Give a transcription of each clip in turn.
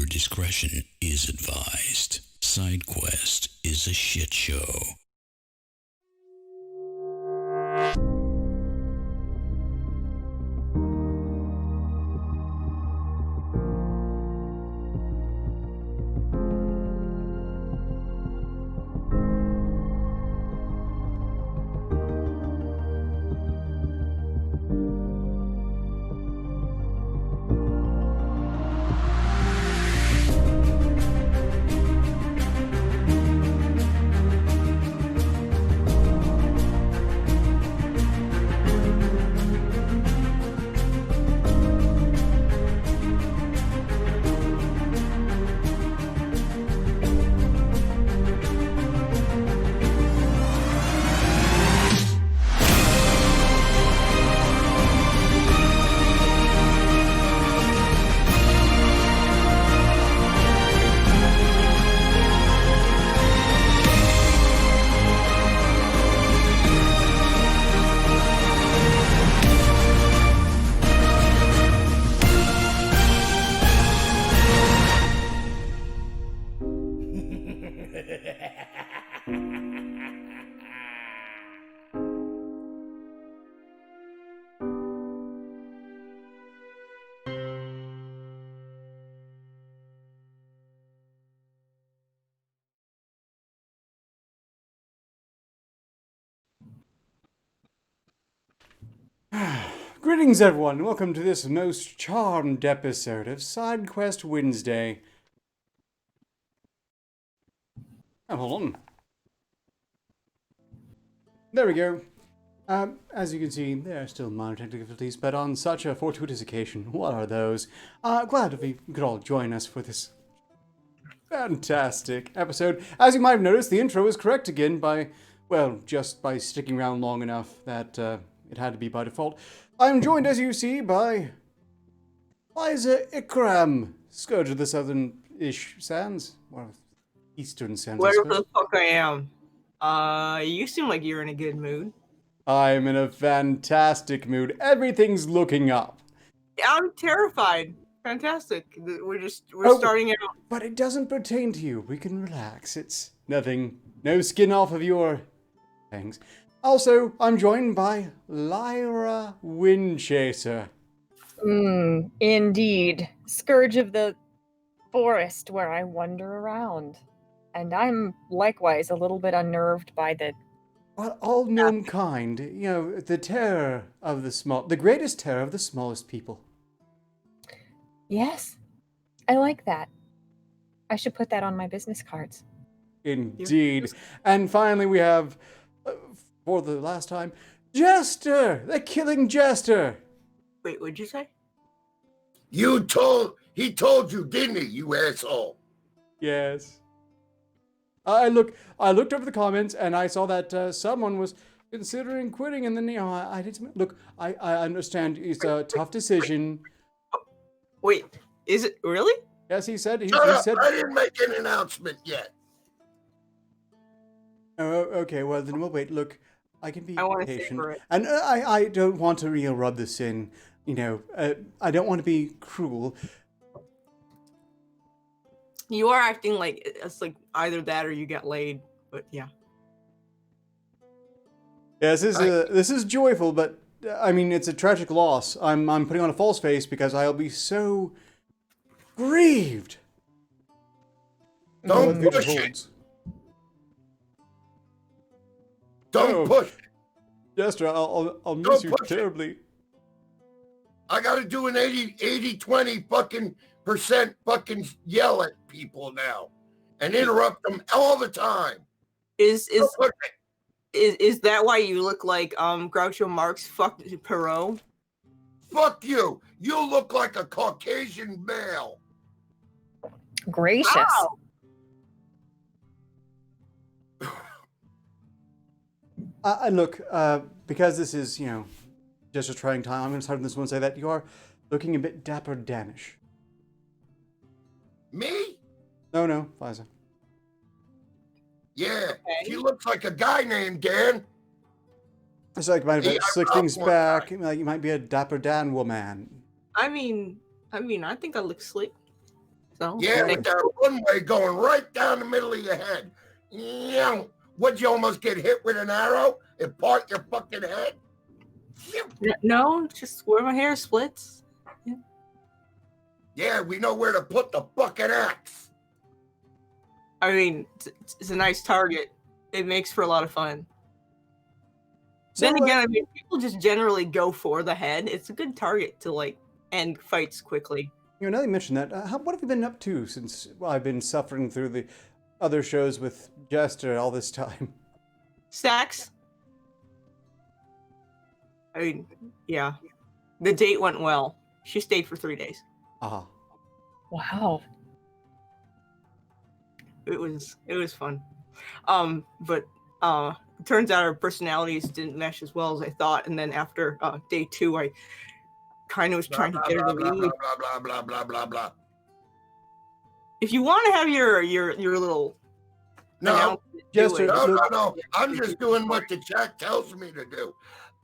Viewer discretion is advised. SideQuest is a shit show. Greetings, everyone, and welcome to this most charmed episode of SideQuest Wednesday. Oh, hold on. There we go. As you can see, there are still minor technical difficulties, but on such a fortuitous occasion, what are those? Glad if you could all join us for this fantastic episode. As you might have noticed, the intro is correct again by, well, just by sticking around long enough that it had to be by default. I'm joined, as you see, by Liza Ikram, Scourge of the Southern-ish Sands, or Eastern Sands, I Where suppose. the fuck I am? You seem like you're in a good mood. I'm in a fantastic mood. Everything's looking up. I'm terrified. Fantastic. We're starting out. But it doesn't pertain to you. We can relax. It's nothing. No skin off of your things. Also, I'm joined by Lyra Windchaser. Indeed. Scourge of the forest where I wander around. And I'm likewise a little bit unnerved by the... Well, all gnome kind, you know, the terror of the greatest terror of the smallest people. Yes, I like that. I should put that on my business cards. Indeed. And finally we have, for the last time, Jester! The killing Jester! Wait, what'd you say? He told you, didn't he, you asshole? Yes. I looked over the comments and I saw that someone was considering quitting, and then, you know, I did some, look, I understand it's a tough decision. Wait, is it really? Yes, he said. Shut up, I didn't make an announcement yet. Oh, okay, well then we'll wait. Look, I can be patient. Savor it. And I don't want to rub this in, you know, I don't want to be cruel. You are acting like it's like either that or you get laid, but yeah. Yes, this is joyful, but I mean, it's a tragic loss. I'm putting on a false face because I'll be so grieved. Don't push it. Don't push it. Jester, I'll miss you terribly. I gotta do an 80-20 fucking percent fucking yell at people now and interrupt them all the time. Is that why you look like Groucho Marx fucked Perot? Fuck you. You look like a Caucasian male. Gracious. Wow. Look, because this is, you know, just a trying time, I'm going to start this one and say that you are looking a bit dapper Danish. Me? No, Liza. Yeah, Okay. she looks like a guy named Dan. It's like might have Yeah, slick I things love back. Like you might be a dapper Dan woman. I mean, I think I look slick. So Yeah, with that runway going right down the middle of your head. Yeah. Would you almost get hit with an arrow and part your fucking head? No, just where my hair splits. Yeah, we know where to put the fucking axe. I mean, it's a nice target. It makes for a lot of fun. So, Then again, I mean, people just generally go for the head. It's a good target to like end fights quickly. you know, now you mentioned that, what have you been up to since I've been suffering through the other shows with Jester all this time? Stacks. I mean, yeah. The date went well. She stayed for 3 days. Ah. Wow. It was fun. But it turns out our personalities didn't mesh as well as I thought. And then after day 2, I kind of was trying to get her to blah, leave. blah, blah, blah, blah, blah, blah. If you want to have your little No, announcement, Jester, do it. no. I'm just doing what the chat tells me to do.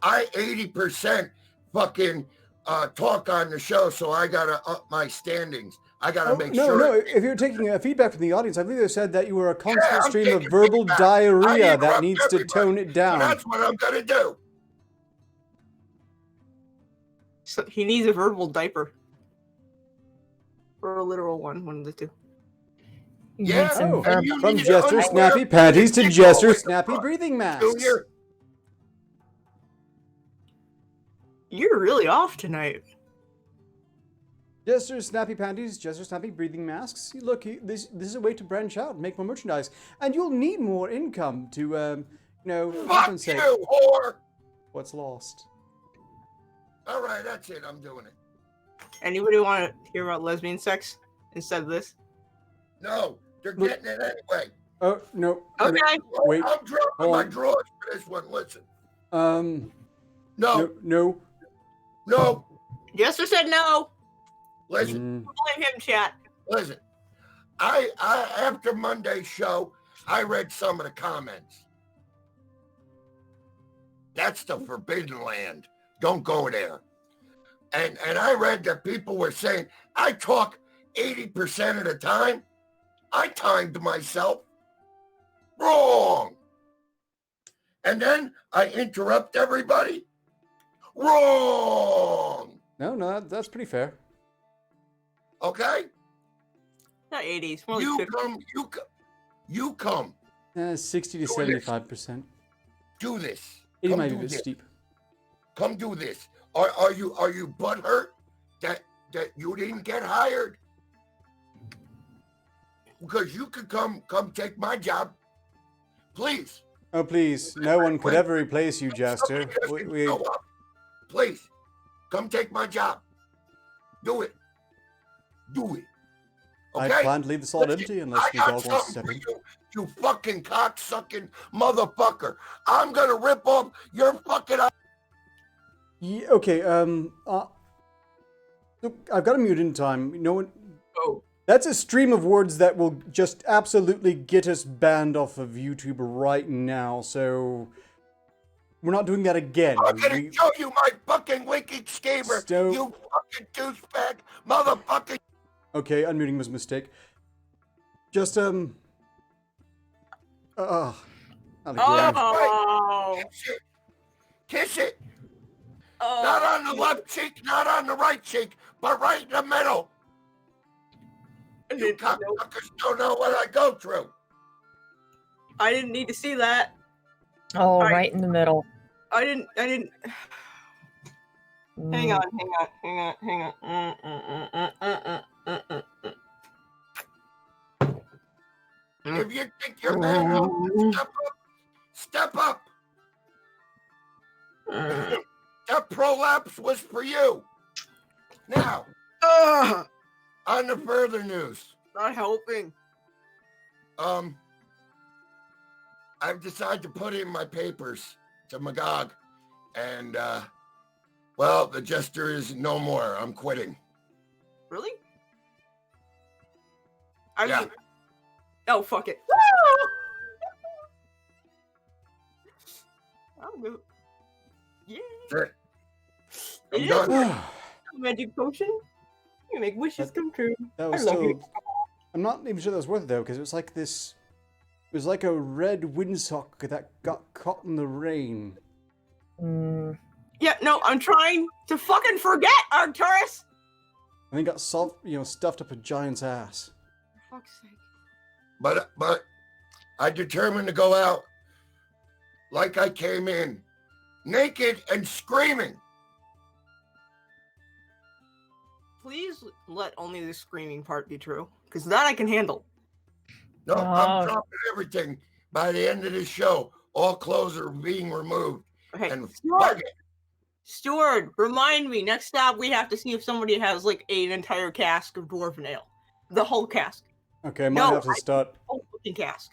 I 80% fucking talk on the show, so I gotta up my standings. I gotta make no, sure. no. If you're taking feedback from the audience, I believe they said that you were a constant I'm stream of taking verbal feedback. I diarrhea that interrupt needs to everybody. tone it So down. that's what I'm gonna do. So he needs a verbal diaper. Or a literal one of the two. You Yeah, need some Oh, and you from need to Jester underwear snappy with panties the to dick Jester all in the snappy front. breathing masks. Junior, You're really off tonight. Jester snappy panties, Jester snappy breathing masks. Look, this is a way to branch out and make more merchandise, and you'll need more income to, you know, fuck compensate you, whore. what's lost. All right, that's it. I'm doing it. Anybody want to hear about lesbian sex instead of this? No, they're Look- getting it anyway. Oh no. Okay. Wait. I'm dropping hold my on. drawers for this one. Listen. No. No. No. Jester said no. Listen. Blame him, chat. Listen. I after Monday's show, I read some of the comments. That's the forbidden land. Don't go there. And I read that people were saying, I talk 80% of the time. I timed myself. Wrong. And then I interrupt everybody. Wrong. No, that's pretty fair. Okay? Not 80s. More like You 50. come. 60 to Do 75%. Do this. 80 Come might be a do bit this. steep. Come do this. Are you butthurt that you didn't get hired? Because you could come take my job. Please. Oh please, no one could ever replace you, Jester. Somebody doesn't show up. Please. Come take my job. Do it. Do it. Okay? I plan to leave the slot Listen, empty unless I the got dog wants to something step for in. you fucking cock-sucking motherfucker. I'm gonna rip off your fucking... Yeah, okay, look, I've got a mute in time. No one. Oh. That's a stream of words that will just absolutely get us banned off of YouTube right now. So we're not doing that again. I'm gonna show you my fucking wicked skaver, Stoke. you fucking douchebag motherfucker. Okay, unmuting was a mistake. Just not again. Oh. Kiss it. Oh. Not on the left cheek, not on the right cheek, but right in the middle. You cocksuckers don't know what I go through. I didn't need to see that. Oh, Alright. right in the middle. I didn't. Hang Mm. on. If you think your man will step up. That prolapse was for you. Now, on the further news, Not helping. I've decided to put in my papers to Magog, and well, the Jester is no more. I'm quitting. Really? Yeah. Oh, fuck it. I'll go. Yeah. That's it. I'm It done. is a magic potion. You make wishes come true. That was I love still you. I'm not even sure that was worth it though, because it was like this. It was like a red windsock that got caught in the rain. Yeah, no, I'm trying to fucking forget, Arcturus! And then got stuffed up a giant's ass. For fuck's sake. But I determined to go out like I came in, naked and screaming. Please let only the screaming part be true, because that I can handle. No, Oh. I'm dropping everything by the end of this show. All clothes are being removed. Okay, And Steward, remind me, next stop we have to see if somebody has like an entire cask of dwarven ale. The whole cask. Okay, I might have to start Whole fucking cask.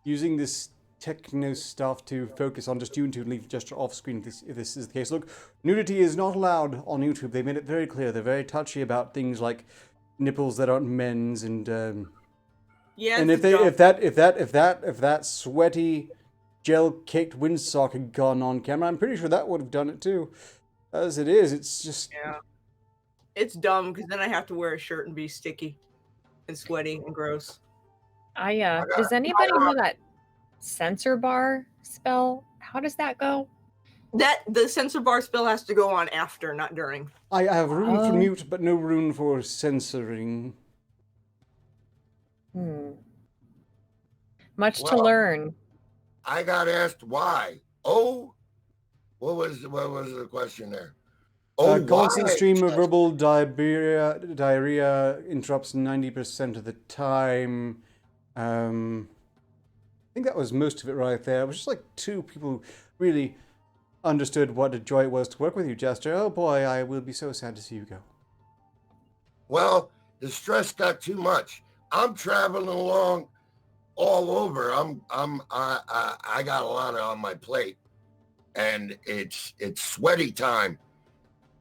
using this techno stuff to focus on just you two and leave gesture off screen if this is the case. Look, nudity is not allowed on YouTube. They made it very clear. They're very touchy about things like nipples that aren't men's and Yeah. and if that sweaty gel-caked windsock had gone on camera, I'm pretty sure that would have done it too. As it is, it's just Yeah. It's dumb because then I have to wear a shirt and be sticky and sweaty and gross. Does anybody know that sensor bar spell? How does that go? That the sensor bar spell has to go on after, not during. I have room for Oh. mute, but no room for censoring. Much to Well, learn. I got asked why. Oh, what was the question there? Oh, Constant why? stream of verbal diarrhea interrupts 90% of the time. I think that was most of it right there. It was just like two people who really understood what a joy it was to work with you, Jester. Oh boy, I will be so sad to see you go. Well, the stress got too much. I'm traveling along all over. I got a lot on my plate, and it's sweaty time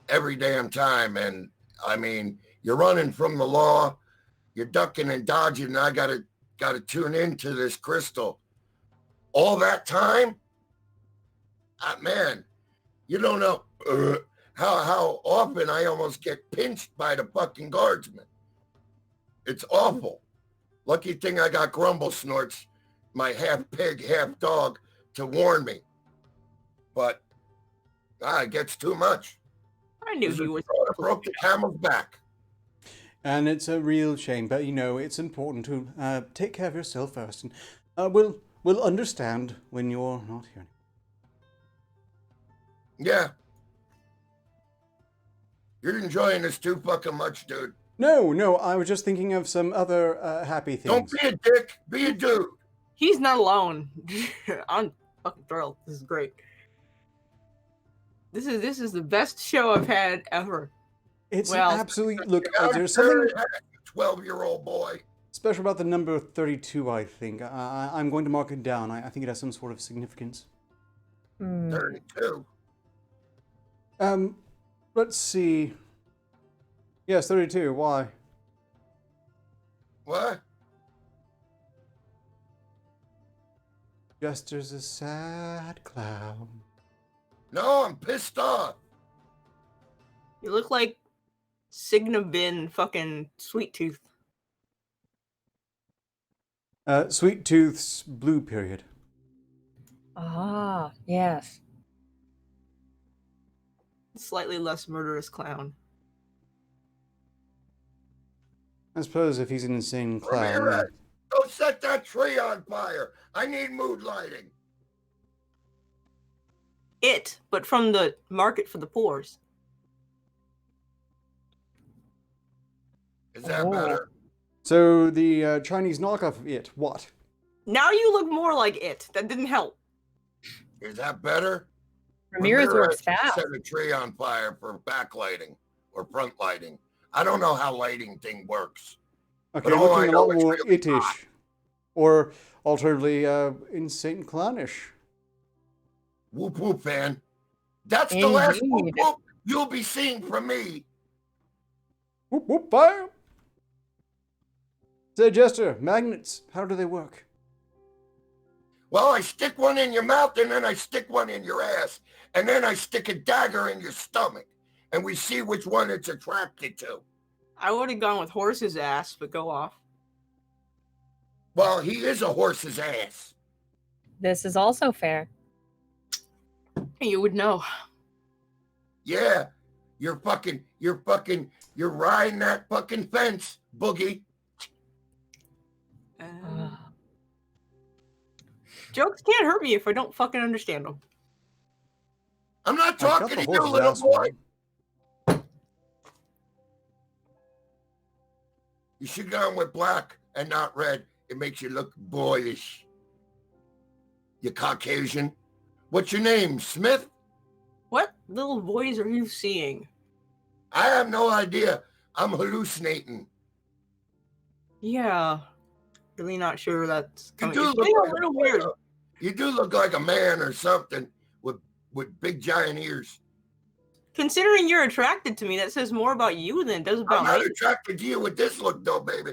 every damn time. And I mean, you're running from the law, you're ducking and dodging. And I gotta tune into this crystal all that time. Man, you don't know how often I almost get pinched by the fucking guardsmen. It's awful. Lucky thing I got Grumble Snorts, my half pig, half dog, to warn me. But it gets too much. I knew This he is was. what broke the camel's back. And it's a real shame, but it's important to take care of yourself first. And we'll understand when you're not here. Yeah. You're enjoying this too fucking much, dude. No, I was just thinking of some other happy things. Don't be a dick. Be a dude. He's not alone. I'm fucking thrilled. This is great. This is the best show I've had ever. It's Well, absolutely look. I'm There's sure something it has, 12-year-old boy. special about the number 32. I think I'm going to mark it down. I think it has some sort of significance. 32. Let's see. Yes, 32. Why? What? Jester's a sad clown. No, I'm pissed off. You look like Signa Bin fucking Sweet Tooth. Sweet Tooth's blue period. Ah, yes. Slightly less murderous clown. I suppose if he's an insane clown. Ramirez, go set that tree on fire. I need mood lighting. But from the market for the poors. Is that Oh. better? So the Chinese knockoff of it. What? Now you look more like it. That didn't help. Is that better? Ramirez works should fast. Set a tree on fire for backlighting or front lighting. I don't know how lighting thing works. Okay, But all I looking a know lot is more really itish. hot. Or alternatively, insane clownish. Whoop whoop, fan. That's the last whoop Indeed. whoop you'll be seeing from me. Whoop whoop fire! Say, Jester, magnets, how do they work? Well, I stick one in your mouth, and then I stick one in your ass, and then I stick a dagger in your stomach, and we see which one it's attracted to. I would have gone with horse's ass, but go off. Well, he is a horse's ass. This is also fair. You would know. Yeah, you're riding that fucking fence, Boogie. Jokes can't hurt me if I don't fucking understand them. I'm not I got talking the to you, horse's little ass boy. one. You should go on with black and not red. It makes you look boyish. You Caucasian. What's your name, Smith? What little boys are you seeing? I have no idea. I'm hallucinating. Yeah. Really not sure that's You coming. do It's look getting like a little weird. You do look like a man or something with big giant ears. Considering you're attracted to me, that says more about you than it does I'm about not me. attracted to you with this look, though, baby.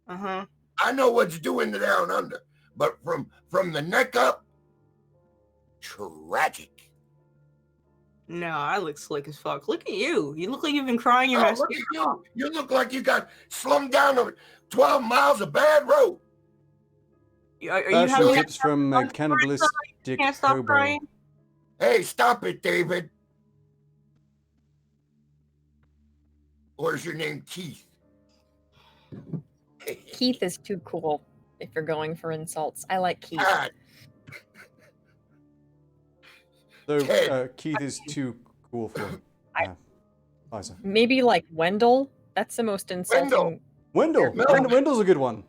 Uh-huh. I know what's doing the down under, but from the neck up, tragic. No, I look slick as fuck. Look at you. You look like you've been crying your Oh, ass look at off. you. You look like you got slummed down over 12 miles of bad road. Are you Fashion having tips from a cannibalistic can't stop hobo. crying? Hey, stop it, David. Or is your name Keith? Keith is too cool if you're going for insults. I like Keith. God, So Ted. Keith is too cool for Liza. Maybe like Wendell. That's the most insulting. Wendell. Wendell's a good one.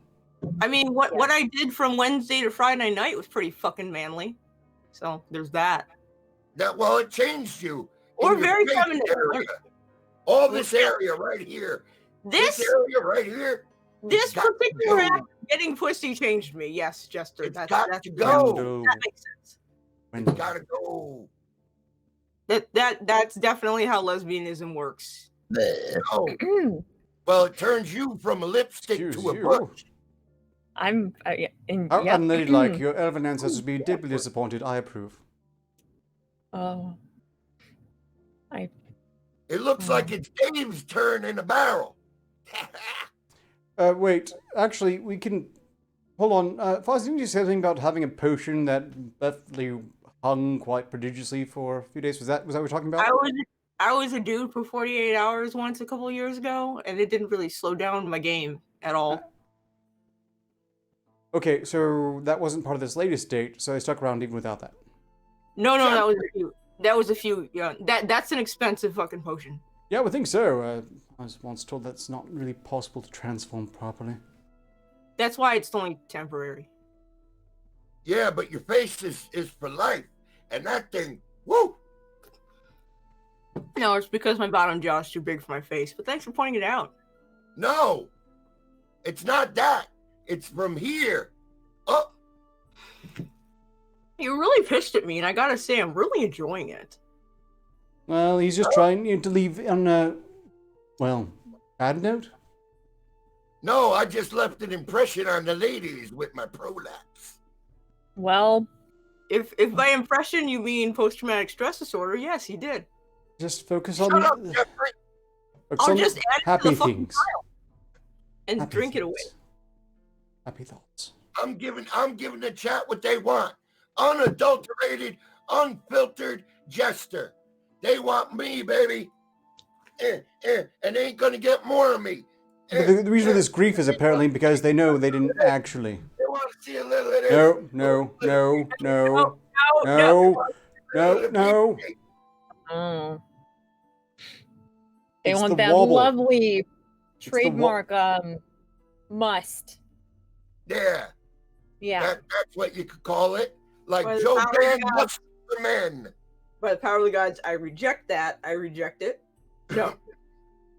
I mean, what I did from Wednesday to Friday night was pretty fucking manly. So there's that. Well, it changed you. Or in your very face feminine. area. All this area right here. This area right here. this got to particular go. act of getting pussy changed me. Yes, Jester. It's That's got to go. Wendell. that makes sense. It's got to go. That's definitely how lesbianism works. Oh, well, it turns you from a lipstick Excuse to a you. bush. I'm How yep. unladylike. Your elven ancestors would be deeply disappointed. I approve. Oh, It looks like it's Dave's turn in a barrel. Wait. Actually, we can... Hold on. Faz, didn't you say something about having a potion that left you hung quite prodigiously for a few days? Was that what we're talking about? I was a dude for 48 hours once a couple of years ago, and it didn't really slow down my game at all. Okay, so that wasn't part of this latest date, so I stuck around even without that. No, that was a few. Yeah, that's an expensive fucking potion. Yeah, I would think so. I was once told that's not really possible to transform properly. That's why it's only temporary. Yeah, but your face is for life. And that thing, woo! No, it's because my bottom jaw is too big for my face. But thanks for pointing it out. No, it's not that. It's from here. Oh, You really pissed at me, and I gotta say, I'm really enjoying it. Well, he's just trying to leave on a, bad note? no, I just left an impression on the ladies with my prolapse. well, If by impression you mean post-traumatic stress disorder, yes, he did. Just focus Shut on, up, Jeffrey. focus I'll on just add it to happy the fucking things. And Happy drink it away. things. Happy thoughts. I'm giving the chat what they want. Unadulterated, unfiltered Jester. They want me, baby. And they ain't gonna get more of me. But the reason for this grief is apparently because they know they didn't actually. They want to see a little of this. No. No. oh. They It's want the that wobble. lovely the trademark must. Yeah, Yeah. that's what you could call it. Like Well, Joe power Band God. must for men. By the power of the gods, I reject that. I reject it. No.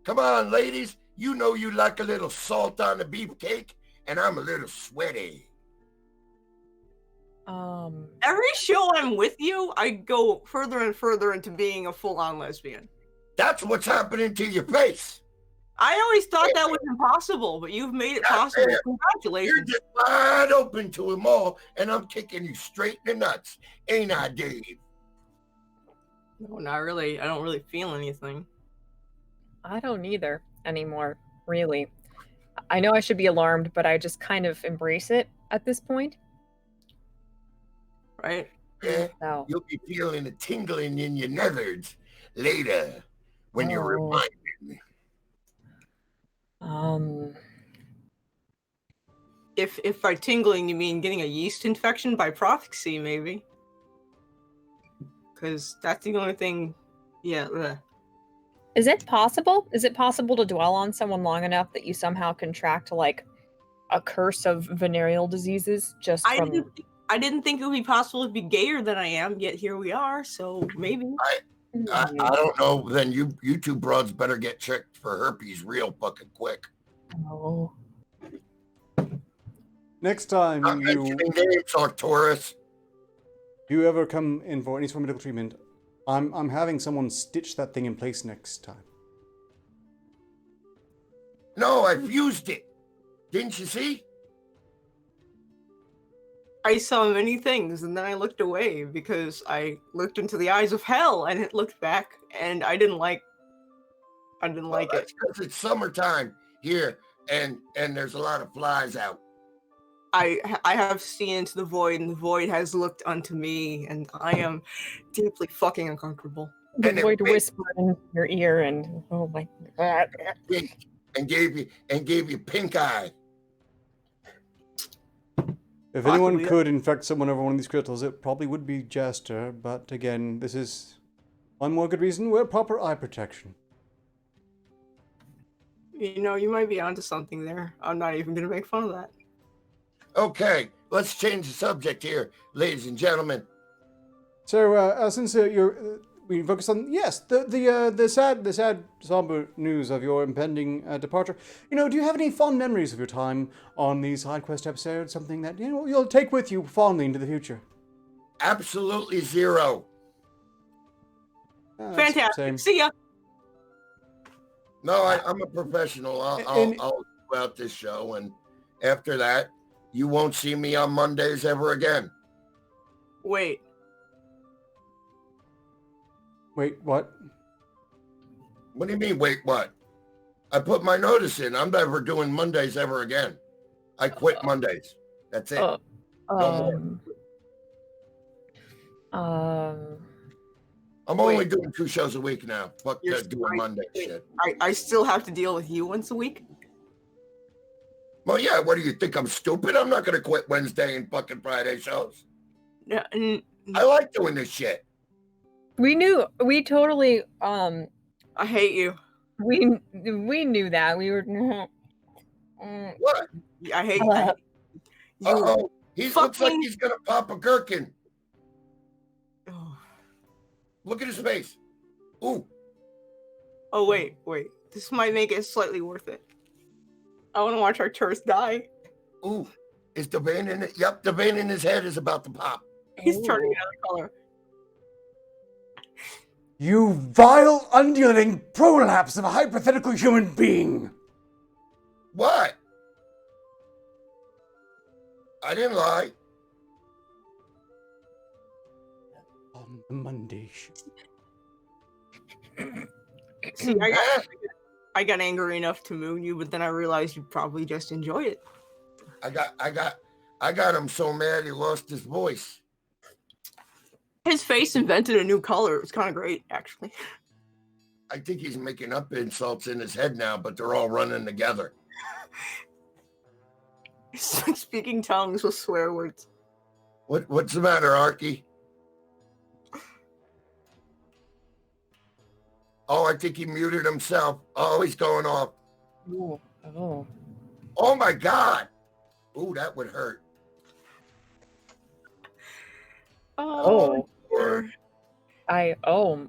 Come on, ladies. You know you like a little salt on the beefcake, and I'm a little sweaty. Every show I'm with you, I go further and further into being a full-on lesbian. That's what's happening to your face. I always thought that was impossible, but you've made it possible. You're Congratulations. just wide open to them all, and I'm kicking you straight in the nuts. Ain't I, Dave? No, not really. I don't really feel anything. I don't either anymore, really. I know I should be alarmed, but I just kind of embrace it at this point. Right? Yeah, So, you'll be feeling a tingling in your nethers later when you're Oh. reminded. If by tingling you mean getting a yeast infection by proxy, maybe. Because that's the only thing. Yeah. Is it possible? Is it possible to dwell on someone long enough that you somehow contract like a curse of venereal diseases just I from? didn't think it would be possible to be gayer than I am, yet here we are. So maybe. I don't know. Then you two broads better get checked for herpes real fucking quick. Oh. Next time Not mentioning names, Arcturus. you ever come in for any sort of medical treatment, I'm having someone stitch that thing in place next time. No, I fused it. Didn't you see? I saw many things, and then I looked away because I looked into the eyes of hell, and it looked back, and I didn't like it. That's because it's summertime here, and there's a lot of flies out. I have seen into the void, and the void has looked unto me, and I am deeply fucking uncomfortable. The And it void made- whispered in your ear, and oh my god. Pink, and gave you pink eye. If anyone Possibly. could infect someone over one of these crystals, it probably would be Jester, but again, this is one more good reason wear proper eye protection. You know, you might be onto something there. I'm not even gonna make fun of that. Okay, let's change the subject here, ladies and gentlemen. So, since we focus on the sad somber news of your impending departure. Do you have any fond memories of your time on these side quest episodes? Something that you'll take with you fondly into the future. Absolutely zero. That's Fantastic. same. See ya. No, I'm a professional. I'll go out this show, and after that, you won't see me on Mondays ever again. Wait. Wait, what? What do you mean, wait, what? I put my notice in. I'm never doing Mondays ever again. I quit Mondays. That's it. No more. I'm only doing 2 shows a week now. Fuck You're that doing Monday shit. I still have to deal with you once a week? Well, yeah, what do you think? I'm stupid? I'm not going to quit Wednesday and fucking Friday shows. Yeah, I like doing this shit. We totally I hate you. we knew that. We were What? I hate you. Uh-oh. He looks like fucking- he's going to pop a gherkin. Oh. Look at his face. Ooh. Oh, wait. This might make it slightly worth it. I want to watch Arcturus die. Ooh. Is the vein in it? Yep, the vein in his head is about to pop. He's turning another color. You vile, undulating prolapse of a hypothetical human being! What? I didn't lie. On the Monday show. See, I got angry enough to moon you, but then I realized you probably just enjoy it. I got him so mad he lost his voice. His face invented a new color. It was kind of great, actually. I think he's making up insults in his head now, but they're all running together. It's like speaking tongues with swear words. What's the matter, Arky? Oh, I think he muted himself. Oh, he's going off. Oh. Oh my God. Ooh, that would hurt. Oh.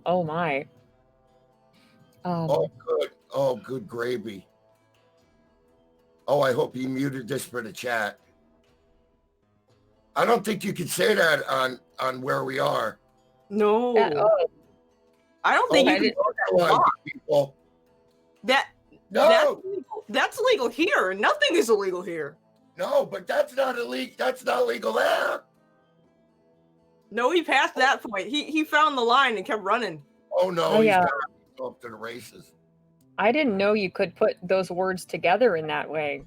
Oh my. Oh, good. Oh, good gravy. Oh, I hope he muted this for the chat. I don't think you can say that on where we are. No. oh. I don't think I you can didn't- go Come that on, far. people. That's No, that's legal here. Nothing is illegal here. no, but that's not illegal. That's not legal there. No, he passed that point. He found the line and kept running. Oh no, Oh, he's yeah. got to go up to the races. I didn't know you could put those words together in that way.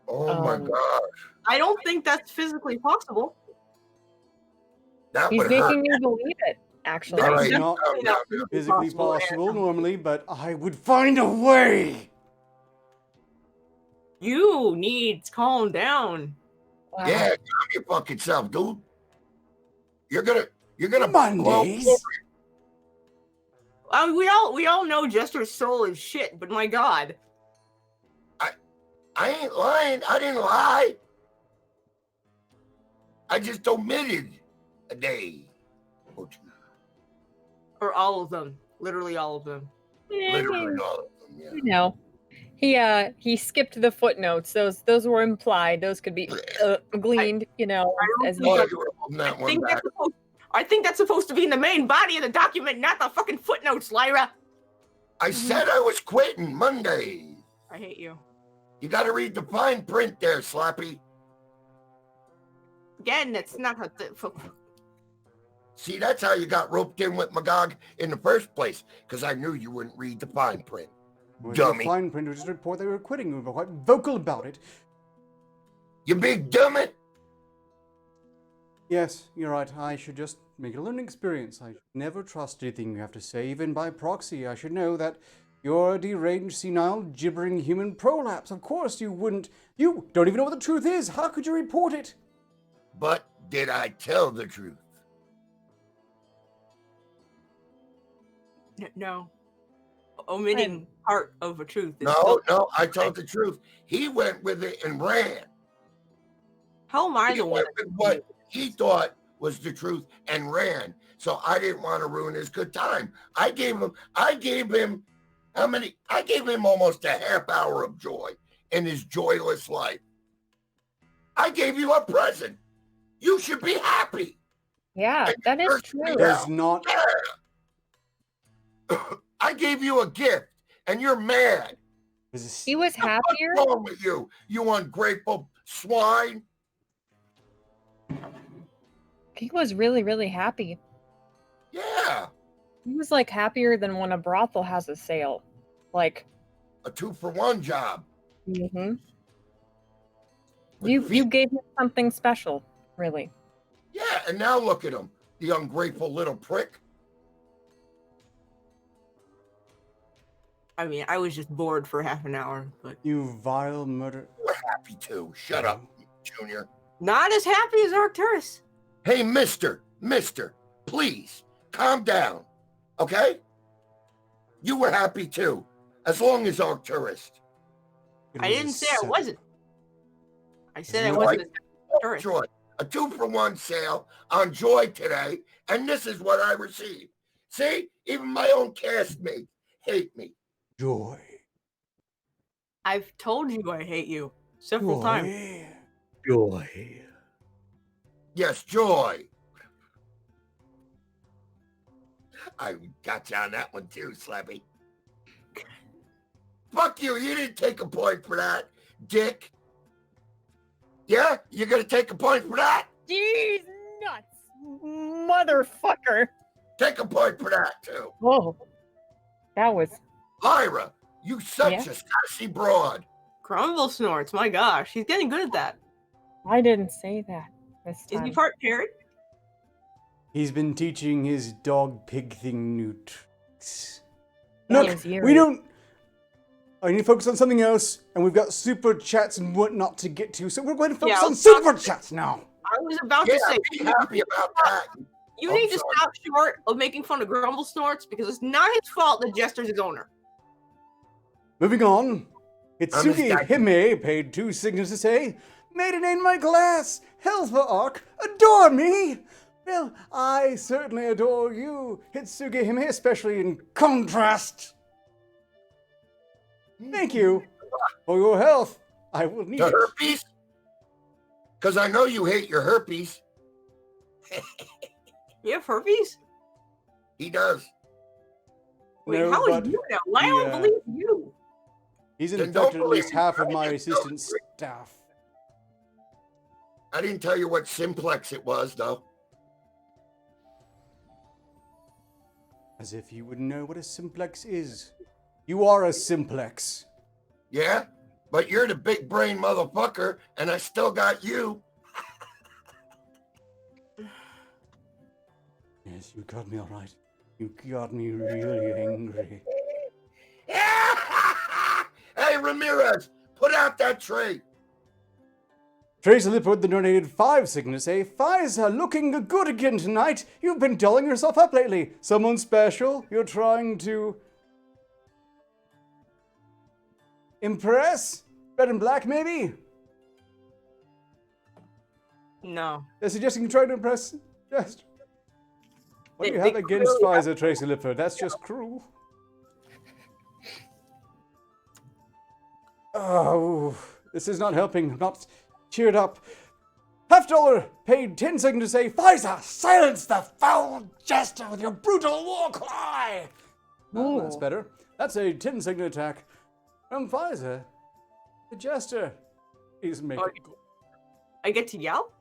Oh my God. I don't think that's physically possible. That He's would hurt. making you believe it, actually. All right. It's not calm down. physically possible, possible and- normally, but I would find a way. You need to calm down. Wow. Yeah, calm your fucking self, dude. You're gonna Mondays. We all know Jester's soul is shit, but my God. I ain't lying. I didn't lie. I just omitted a day or two. Or all of them. Literally all of them. Literally all of them, yeah. You know, he skipped the footnotes. Those were implied. Those could be gleaned. You know, as Oh, you you were holding that I one think, back. I think that's supposed to be in the main body of the document, not the fucking footnotes, Lyra. I said I was quitting Monday. I hate you. You got to read the fine print there, Slappy. Again, that's not how See, that's how you got roped in with Magog in the first place, because I knew you wouldn't read the fine print. Dummy. The fine print was just a report they were quitting. We were quite vocal about it. You big dummy. Yes, you're right. I should just make it a learning experience. I should never trust anything you have to say, even by proxy. I should know that you're a deranged, senile, gibbering human prolapse. Of course you wouldn't. You don't even know what the truth is. How could you report it? But did I tell the truth? No. Omitting part of a truth. is No, still- no, I told the truth. He went with it and ran. How am I He the one? went with what he thought was the truth and ran. So I didn't want to ruin his good time. I gave him how many? I gave him almost a half hour of joy in his joyless life. I gave you a present. You should be happy. yeah, that is First true. thing Does not. Yeah. I gave you a gift and you're mad. He was happier. What's wrong with you, you ungrateful swine? He was really, really happy. Yeah, He was like happier than when a brothel has a sale. Like, a 2-for-1 job. mm-hmm. With You feet. gave him something special, really. Yeah, and now look at him, the ungrateful little prick. I mean, I was just bored for half an hour, but You vile murder. We're happy too. Shut up, Junior. not as happy as Arcturus. Hey, mister, please, calm down, okay? You were happy too, as long as Arcturus. It I was didn't a say I seven. wasn't. I said I You wasn't as happy as Arcturus. Joy, a 2-for-1 sale on Joy today, and this is what I received. See, even my own castmates hate me. Joy. I've told you I hate you several times. Joy. Yes, Joy. I got you on that one too, Slappy. Fuck you, you didn't take a point for that, dick. Yeah, you're gonna take a point for that? Jeez, nuts, motherfucker! Take a point for that too. Whoa, that was Lyra, you such Yeah. a sassy broad. Grumble snorts. My gosh, he's getting good at that. I didn't say that this Is time. he part parrot? He's been teaching his dog pig thing new tricks. That Look, was we eerie. don't. I need to focus on something else, and we've got super chats and whatnot to get to, so we're going to focus Yeah, on let's super chats now. I was about Yeah, to say, be happy about that. you I'm need to sorry. stop short of making fun of Grumble snorts because it's not his fault that Jester's his owner. Moving on. I'm Hitsugi just got- Hime paid 2 signals to say, "Made it in my class, Helper Arc, adore me." Well, I certainly adore you, Hitsugi Hime, especially in contrast. Thank you for your health. I will need The it. herpes? Because I know you hate your herpes. You have herpes? He does. Wait, No, how but is you now? Why the, don't I believe you? He's Then infected don't at least believe me. half of I my didn't know assistant you. staff. I didn't tell you what simplex it was, though. As if you wouldn't know what a simplex is. You are a simplex. Yeah? But you're the big brain motherfucker, and I still got you. Yes, you got me all right. You got me really angry. Hey, Ramirez, put out that tray. Tracy Lipwood, the donated 5 signals say, Pfizer, looking good again tonight. You've been dolling yourself up lately. Someone special? You're trying to impress? Red and black, maybe? No. They're suggesting you're trying to impress. Just. What do you have against Pfizer, Tracy Lipwood? That's just cruel. Oh, this is not helping. I'm not cheered up. $50 paid 10 seconds to say, Pfizer, silence the foul jester with your brutal war cry. Oh, that's better. That's a 10-second attack from Pfizer. The jester. He's making. I get to yell?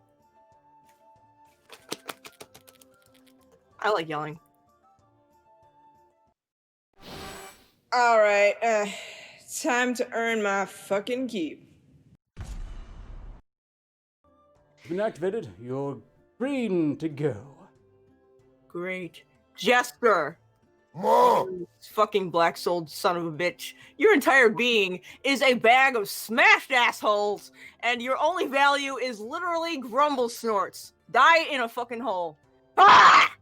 I like yelling. All right, time to earn my fucking keep. Been activated. You're green to go. Great. Jester! Mom, You fucking black-souled son of a bitch. Your entire being is a bag of smashed assholes, and your only value is literally grumble snorts. Die in a fucking hole. Ah!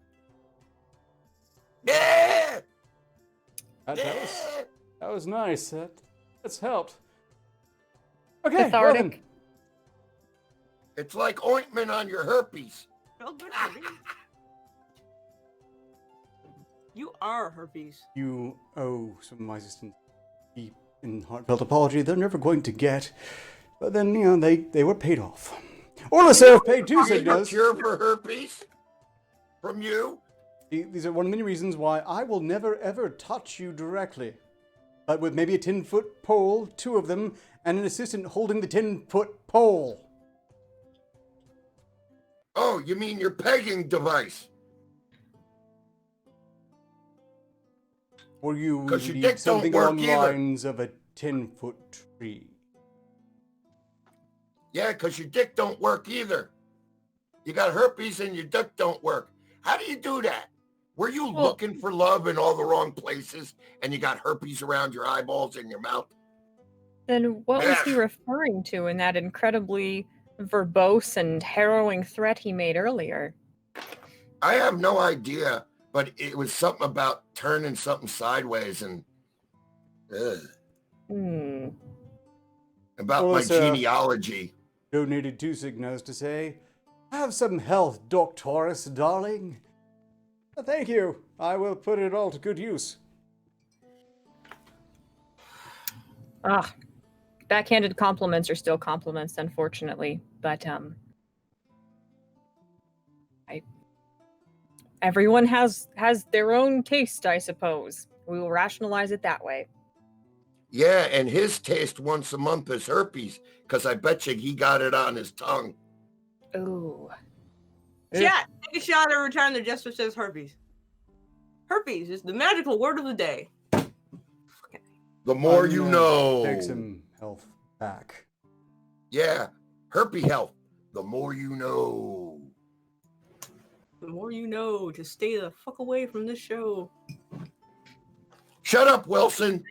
yeah. That was nice. That's helped. Okay, Cathartic. well then. It's like ointment on your herpes. Felt good for me. You are herpes. You owe some of my assistants deep and heartfelt apology they're never going to get. But then, you know, they were paid off. Orla Seraph paid 2 Need a signals. cure for herpes from you? These are one of many reasons why I will never ever touch you directly. But with maybe a 10-foot pole, 2 of them, and an assistant holding the 10-foot pole. Oh, you mean your pegging device? Or you 'Cause your need dick don't something work along the either. lines of a 10-foot tree. Yeah, because your dick don't work either. You got herpes and your dick don't work. How do you do that? Were you looking for love in all the wrong places and you got herpes around your eyeballs and your mouth? Then what was he Yeah. referring to in that incredibly verbose and harrowing threat he made earlier? I have no idea, but it was something about turning something sideways and about Well, my sir. genealogy. Donated 2 signals to say, have some health, Doctorus, darling. Thank you. I will put it all to good use. Backhanded compliments are still compliments, unfortunately. But everyone has their own taste, I suppose. We will rationalize it that way. Yeah, and his taste once a month is herpes, because I bet you he got it on his tongue. Ooh. Chat, take a shot every time the jester says herpes. Herpes is the magical word of the day. The more I'm you gonna know. Take some health back. Yeah, herpes health. The more you know. The more you know to stay the fuck away from this show. Shut up, Wilson.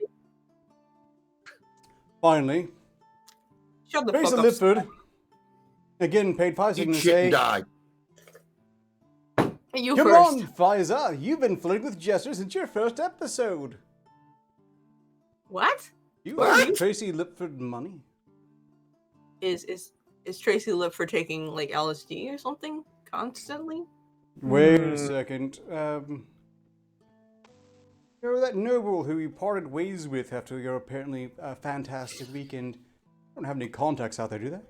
Finally, Shut the Tracy fuck up. Lipford, again paid 5 Eat seconds to shit and say, die. You come first. on, Pfizer, you've been flirting with Jester since your first episode. What? You What? owe Tracy Lipford money. Is Tracy Lip for taking like LSD or something constantly? Wait a second. You're that noble who you parted ways with after your apparently fantastic weekend. Don't have any contacts out there, do they?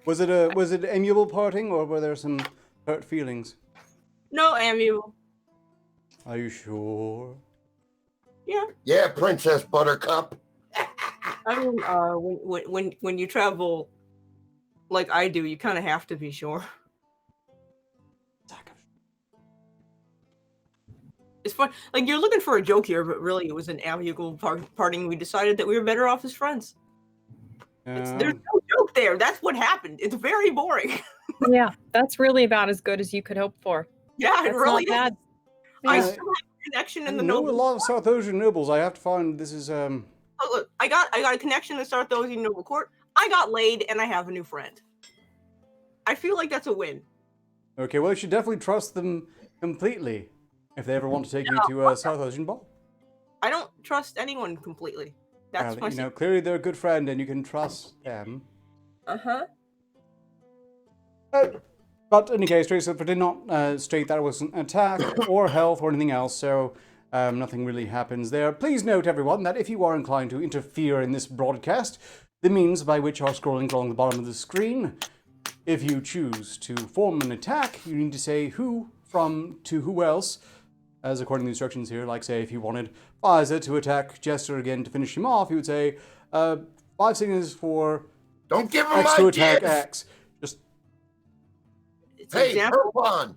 Was it amiable parting, or were there some hurt feelings? No, amiable. Are you sure? Yeah. Yeah, Princess Buttercup. I mean, when you travel like I do, you kind of have to be sure. It's fun. Like, you're looking for a joke here, but really it was an amicable parting. We decided that we were better off as friends. There's no joke there. That's what happened. It's very boring. Yeah, that's really about as good as you could hope for. Yeah, it That's really not bad. is. I Yeah. still have a connection I in the know a noble. lot of South Asian nobles. I have to find this is Oh, look, I got a connection in the South Asian noble court. I got laid, and I have a new friend. I feel like that's a win. Okay, well, you should definitely trust them completely if they ever want to take you to a South Asian ball. I don't trust anyone completely. That's Well, my you know, clearly they're a good friend and you can trust them. Uh-huh. But in any case, Tracy did not state that it was an attack or health or anything else, so nothing really happens there. Please note, everyone, that if you are inclined to interfere in this broadcast, the means by which are scrolling along the bottom of the screen. If you choose to form an attack, you need to say who from to who else, as according to the instructions here, like say if you wanted Pfizer to attack Jester again to finish him off, you would say 5 signals for Don't give him X to attack ideas. X. Just It's an Hey, example. Herpon.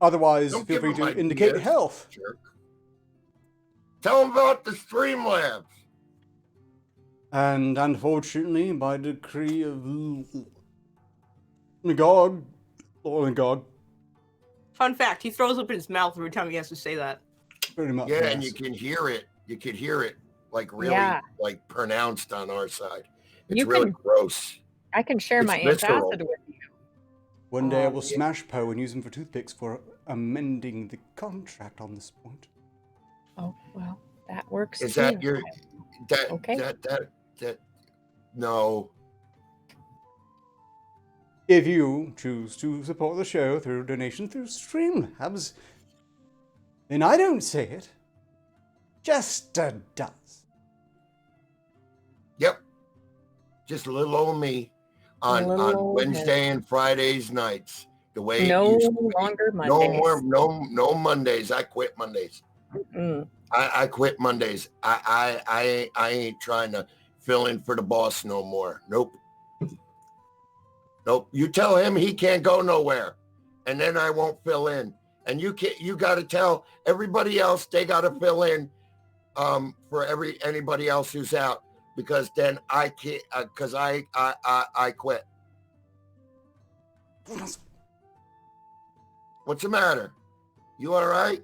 otherwise, Don't feel give free him to indicate ideas. health. Jerk. Tell him about the Streamlabs. And unfortunately, by decree of Magog, or Magog, Fun fact, he throws up in his mouth every time he has to say that. pretty much. Yeah, yes. and you can hear it. You could hear it like really Yeah. like pronounced on our side. It's You really can- gross. I can share It's my visceral. antacid with you. One day I will yeah. smash Poe and use him for toothpicks for amending the contract on this point. Oh, well, that works Is too. that your that Okay. that no. If you choose to support the show through donation through Streamlabs, then I don't say it. Jester does. Yep. Just a little old me on Little on old Wednesday and Fridays nights. The way it No used to be. longer No Mondays. more no Mondays. I quit Mondays. Mm. I quit Mondays. I ain't trying to fill in for the boss no more. Nope. Nope. You tell him he can't go nowhere, and then I won't fill in. And you got to tell everybody else they got to fill in for anybody else who's out, because then I can't, because I quit. What's the matter? You all right?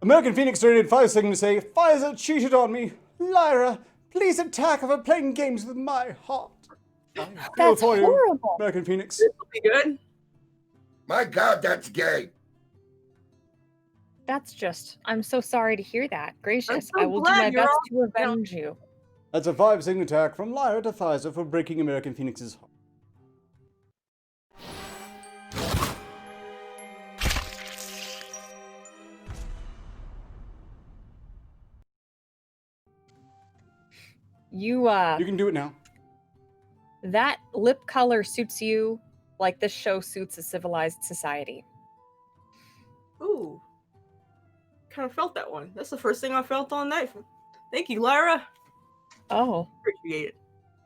American Phoenix donated 5 seconds to say, Pfizer cheated on me. Lyra, please attack her for playing games with my heart. I feel That's for you, horrible. American Phoenix. This will be good. My God, that's gay. That's just, I'm so sorry to hear that. Gracious, so I will do glad my you're best all- to avenge you. That's a 5-second attack from Lyra to Pfizer for breaking American Phoenix's heart. You, You can do it now. that lip color suits you like this show suits a civilized society. Ooh. Kind of felt that one. That's the first thing I felt all night. Thank you, Lyra. Oh, Appreciate it.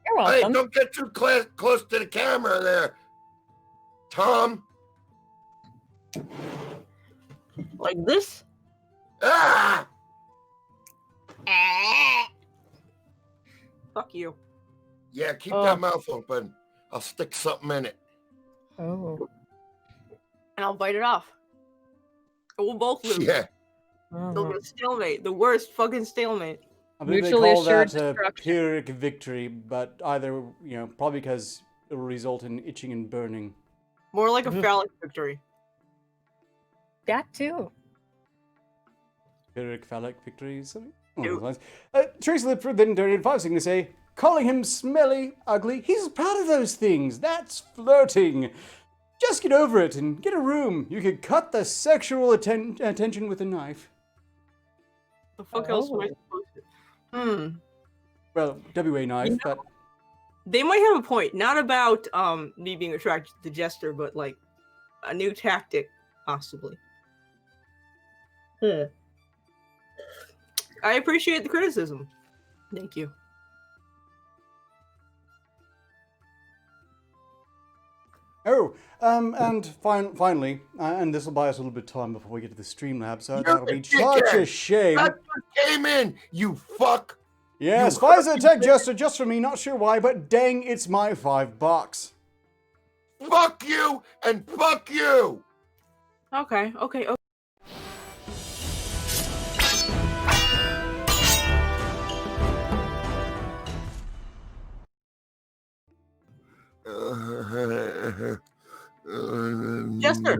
you're Hey, welcome. don't get too close to the camera there, Tom. Like this? Ah! Fuck you. Yeah, keep Oh. that mouth open. I'll stick something in it. Oh. And I'll bite it off. And we'll both lose. Yeah. It'll be a stalemate. The worst fucking stalemate. I believe Mutually they call assured that a destruction. Pyrrhic victory, but either, you know, probably because it will result in itching and burning. More like a Mhm. phallic victory. That too. Pyrrhic phallic victory, something along Ew. those lines. Tracy Lipford then donated 5 seconds to say, calling him smelly, ugly, he's proud of those things. That's flirting. Just get over it and get a room. You could cut the sexual attention with a knife. The fuck else am I Oh. supposed to? Well, WA knife, You but They might have a point. Not about me being attracted to the jester, but like a new tactic, possibly. I appreciate the criticism. Thank you. and finally, and this will buy us a little bit of time before we get to the Streamlabs, so You're that'll the be such a dickhead. shame. That's what came in, you fuck. Yes, You Pfizer Tech Jester just for me, not sure why, but dang, it's my $5. Fuck you and fuck you. Okay. Jester.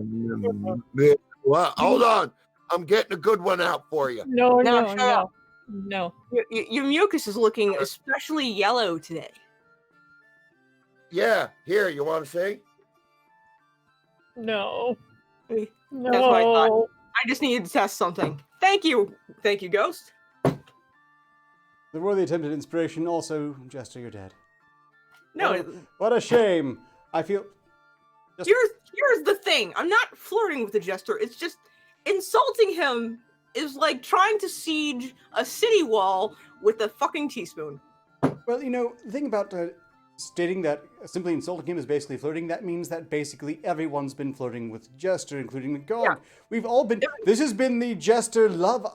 Well, hold on. I'm getting a good one out for you. No, Now, no, shut no, up. no. Your mucus is looking especially yellow today. Yeah, here, you want to see? No. That's what I thought. No. I just needed to test something. Thank you, Ghost. The worthy attempted inspiration. Also, Jester, you're dead. No, What a shame. I feel. here's the thing. I'm not flirting with the Jester. It's just insulting him is like trying to siege a city wall with a fucking teaspoon. Well, the thing about stating that simply insulting him is basically flirting, that means that basically everyone's been flirting with Jester, including Magog. Yeah. We've all been. This has been the Jester love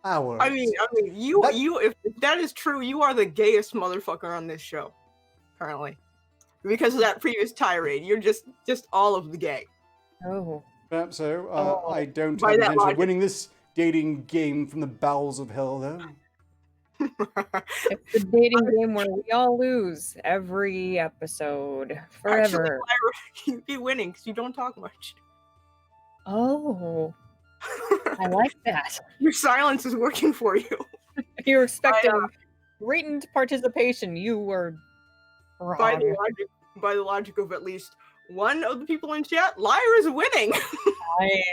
hour. I mean, if that is true, you are the gayest motherfucker on this show, currently, because of that previous tirade. You're just all of the gay. Oh. Perhaps so. I don't By have that intention of logic. winning this dating game from the bowels of hell, though. It's the dating game where we all lose every episode Actually, forever. Lyra, you'd be winning because you don't talk much. Oh, I like that. Your silence is working for you. If you're expecting latent participation, you were By wrong. the logic of at least one of the people in chat, Lyra's winning.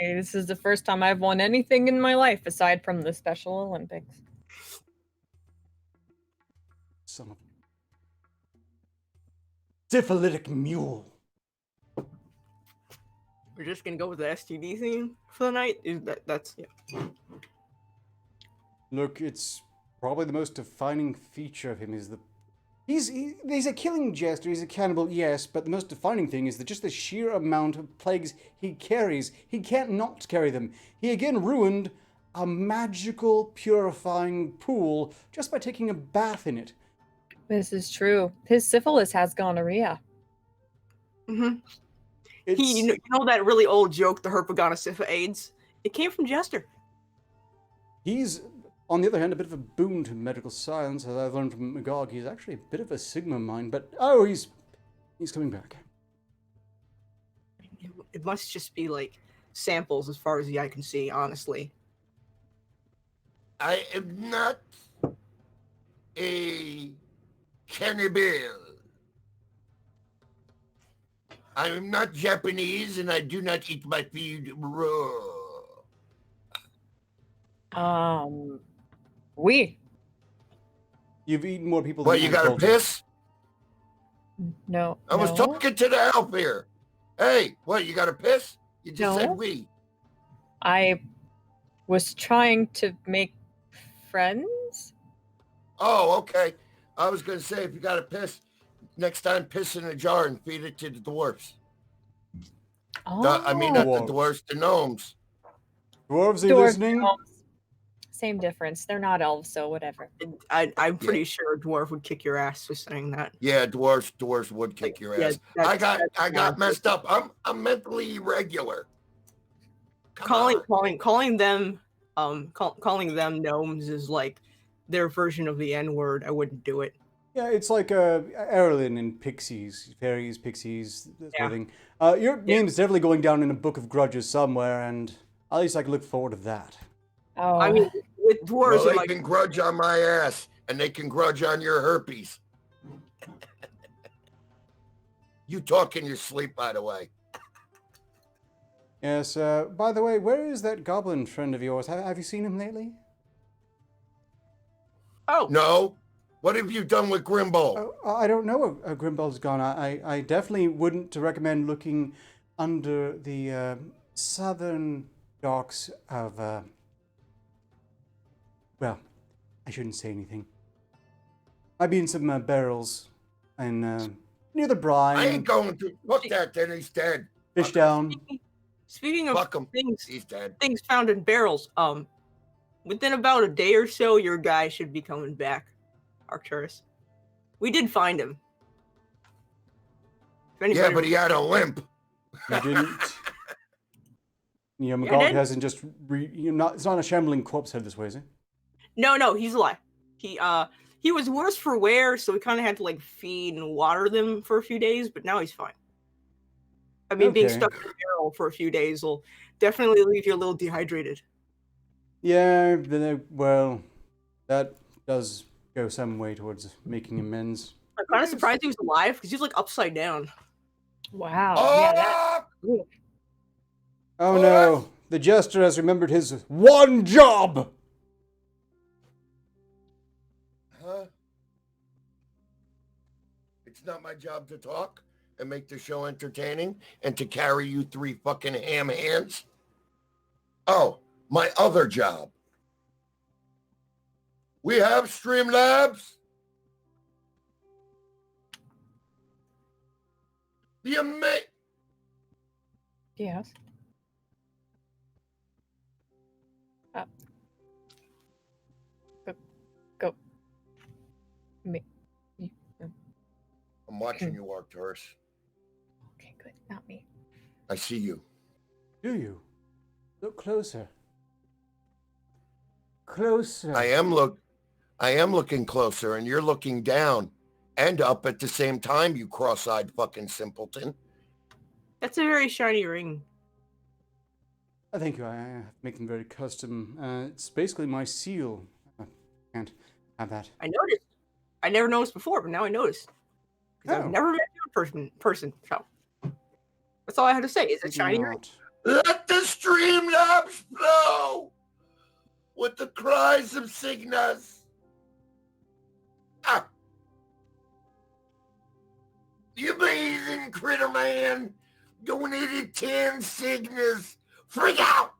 This is the first time I've won anything in my life aside from the Special Olympics. Son of syphilitic mule. We're just gonna go with the STD theme for the night. That's Look, it's probably the most defining feature of him is the. He's a killing jester, he's a cannibal, yes, but the most defining thing is just the sheer amount of plagues he carries. He can't not carry them. He again ruined a magical purifying pool just by taking a bath in it. This is true. His syphilis has gonorrhea. Mm-hmm. It's, You know that really old joke, the Herpagonosypha AIDS? It came from Jester. He's, on the other hand, a bit of a boon to medical science, as I've learned from Magog. He's actually a bit of a Sigma mind, but he's coming back. It must just be like samples as far as the eye can see, honestly. I am not a cannibal. I am not Japanese, and I do not eat my food raw. You've eaten more people What, than you I got to told you. piss? No. I was no. talking to the elf here. Hey, what, you got to piss? You just said No. we. I was trying to make friends. Oh, okay. I was going to say, if you got to piss, next time piss in a jar and feed it to the dwarfs. Oh, I mean, not the dwarfs, the gnomes. Dwarves, are you Dwarves, listening? gnomes. Same difference. They're not elves, so whatever. I'm pretty sure a dwarf would kick your ass for saying that. Yeah, dwarfs would kick your ass. I got messed up. I'm mentally irregular. Calling them gnomes is like their version of the N-word. I wouldn't do it. Yeah, it's like Erlin and Pixies, fairies, pixies, that sort of thing. Your name's definitely going down in a book of grudges somewhere, and at least I can look forward to that. Oh, I mean, with dwarves, Well, they like, can grudge on my ass, and they can grudge on your herpes. You talk in your sleep, by the way. Yes, by the way, where is that goblin friend of yours? Have you seen him lately? oh, No? What have you done with Grimble? I don't know where Grimbald's gone. I definitely wouldn't recommend looking under the southern docks of, well, I shouldn't say anything. Might be in some barrels and near the brine. I ain't going to. Look that, then he's dead. Fish down. speaking of Fuck him. things He's dead. found in barrels, within about a day or so, your guy should be coming back. Arcturus. We did find him. Yeah, but he had a limp. You didn't. Magog hasn't just it's not a shambling corpse head this way, is it? No, he's alive. He was worse for wear, so we kind of had to like feed and water them for a few days, but now he's fine. I mean, being stuck in a barrel for a few days will definitely leave you a little dehydrated. Yeah, well, that does go some way towards making amends. I'm kind of surprised he was alive because he's like upside down. Wow. Oh! Oh no, the jester has remembered his one job! Huh? It's not my job to talk and make the show entertaining and to carry you 3 fucking ham hands? Oh, my other job. We have Streamlabs. Yes. Go. Me. I'm watching you, Arcturus. Okay, good. Not me. I see you. Do you? Look closer. Closer. I am looking closer, and you're looking down and up at the same time, you cross-eyed fucking simpleton. That's a very shiny ring. Thank you. I make them very custom. It's basically my seal. I can't have that. I noticed. I never noticed before, but now I noticed. Because I've never met you in person. So that's all I had to say. Is it shiny ring? Let the Streamlabs flow with the cries of Cygnus. Ah. The amazing Critter Man donated 10 Cygnus. Freak out!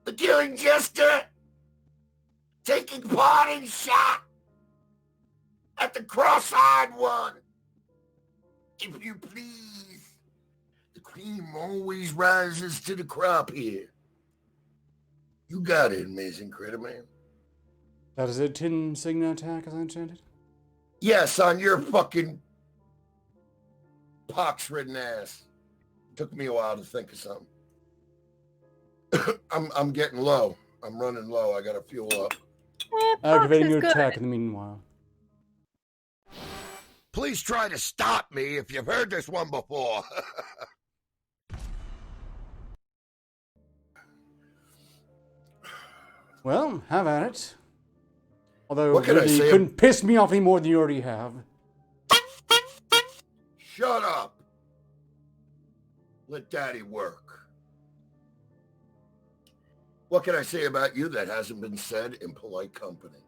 The Killing Jester taking part in shot at the cross-eyed one. If you please, the cream always rises to the crop here. You got it, amazing Critter Man. That is a 10 Signa attack, as I understand it? Yes, on your fucking pox-ridden ass. Took me a while to think of something. I'm getting low. I'm running low. I gotta fuel up. Activating your attack in the meanwhile. Please try to stop me if you've heard this one before. Well, have at it. Although What can I really, you say? couldn't piss me off any more than you already have. Shut up. Let Daddy work. What can I say about you that hasn't been said in polite company?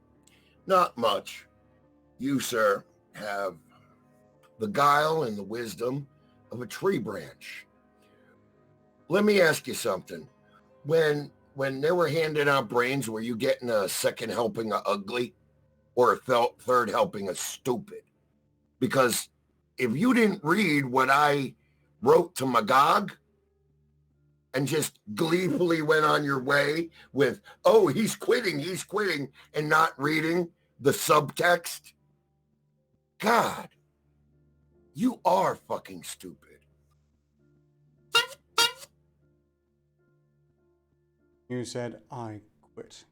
Not much. You, sir, have the guile and the wisdom of a tree branch. Let me ask you something. When they were handing out brains, were you getting a second helping of ugly or a third helping of stupid? Because if you didn't read what I wrote to Magog and just gleefully went on your way with, oh, he's quitting, and not reading the subtext, God, you are fucking stupid. You said, I quit.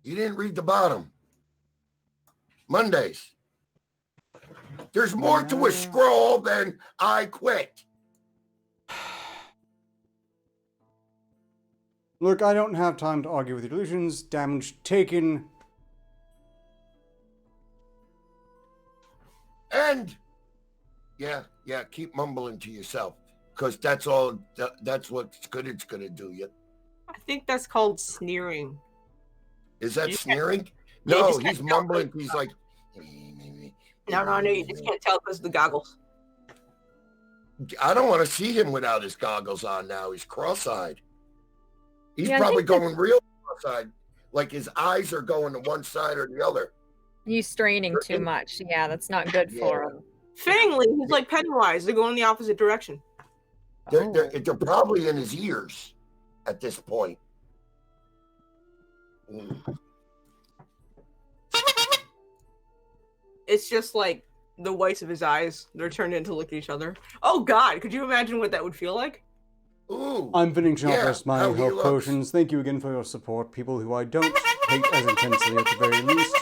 You didn't read the bottom. Mondays. There's more to a scroll than I quit. Look, I don't have time to argue with your illusions. Damage taken. And, yeah, keep mumbling to yourself. Because that's what's good it's going to do you. I think that's called sneering. Is that You sneering? Yeah, No, just he's can't tell. mumbling. He's like... No, you just can't tell because of the goggles. I don't want to see him without his goggles on now. He's cross-eyed. He's Yeah, I probably think that's- going real cross-eyed. Like his eyes are going to one side or the other. You straining too much. Yeah, that's not good for him. Fangly, he's like Pennywise. They go in the opposite direction. They're probably in his ears at this point. It's just like the whites of his eyes. They're turned in to look at each other. Oh God, could you imagine what that would feel like? Ooh. I'm finishing off Yeah, rest my how he health looks. potions. Thank you again for your support, people who I don't hate as intensely at the very least.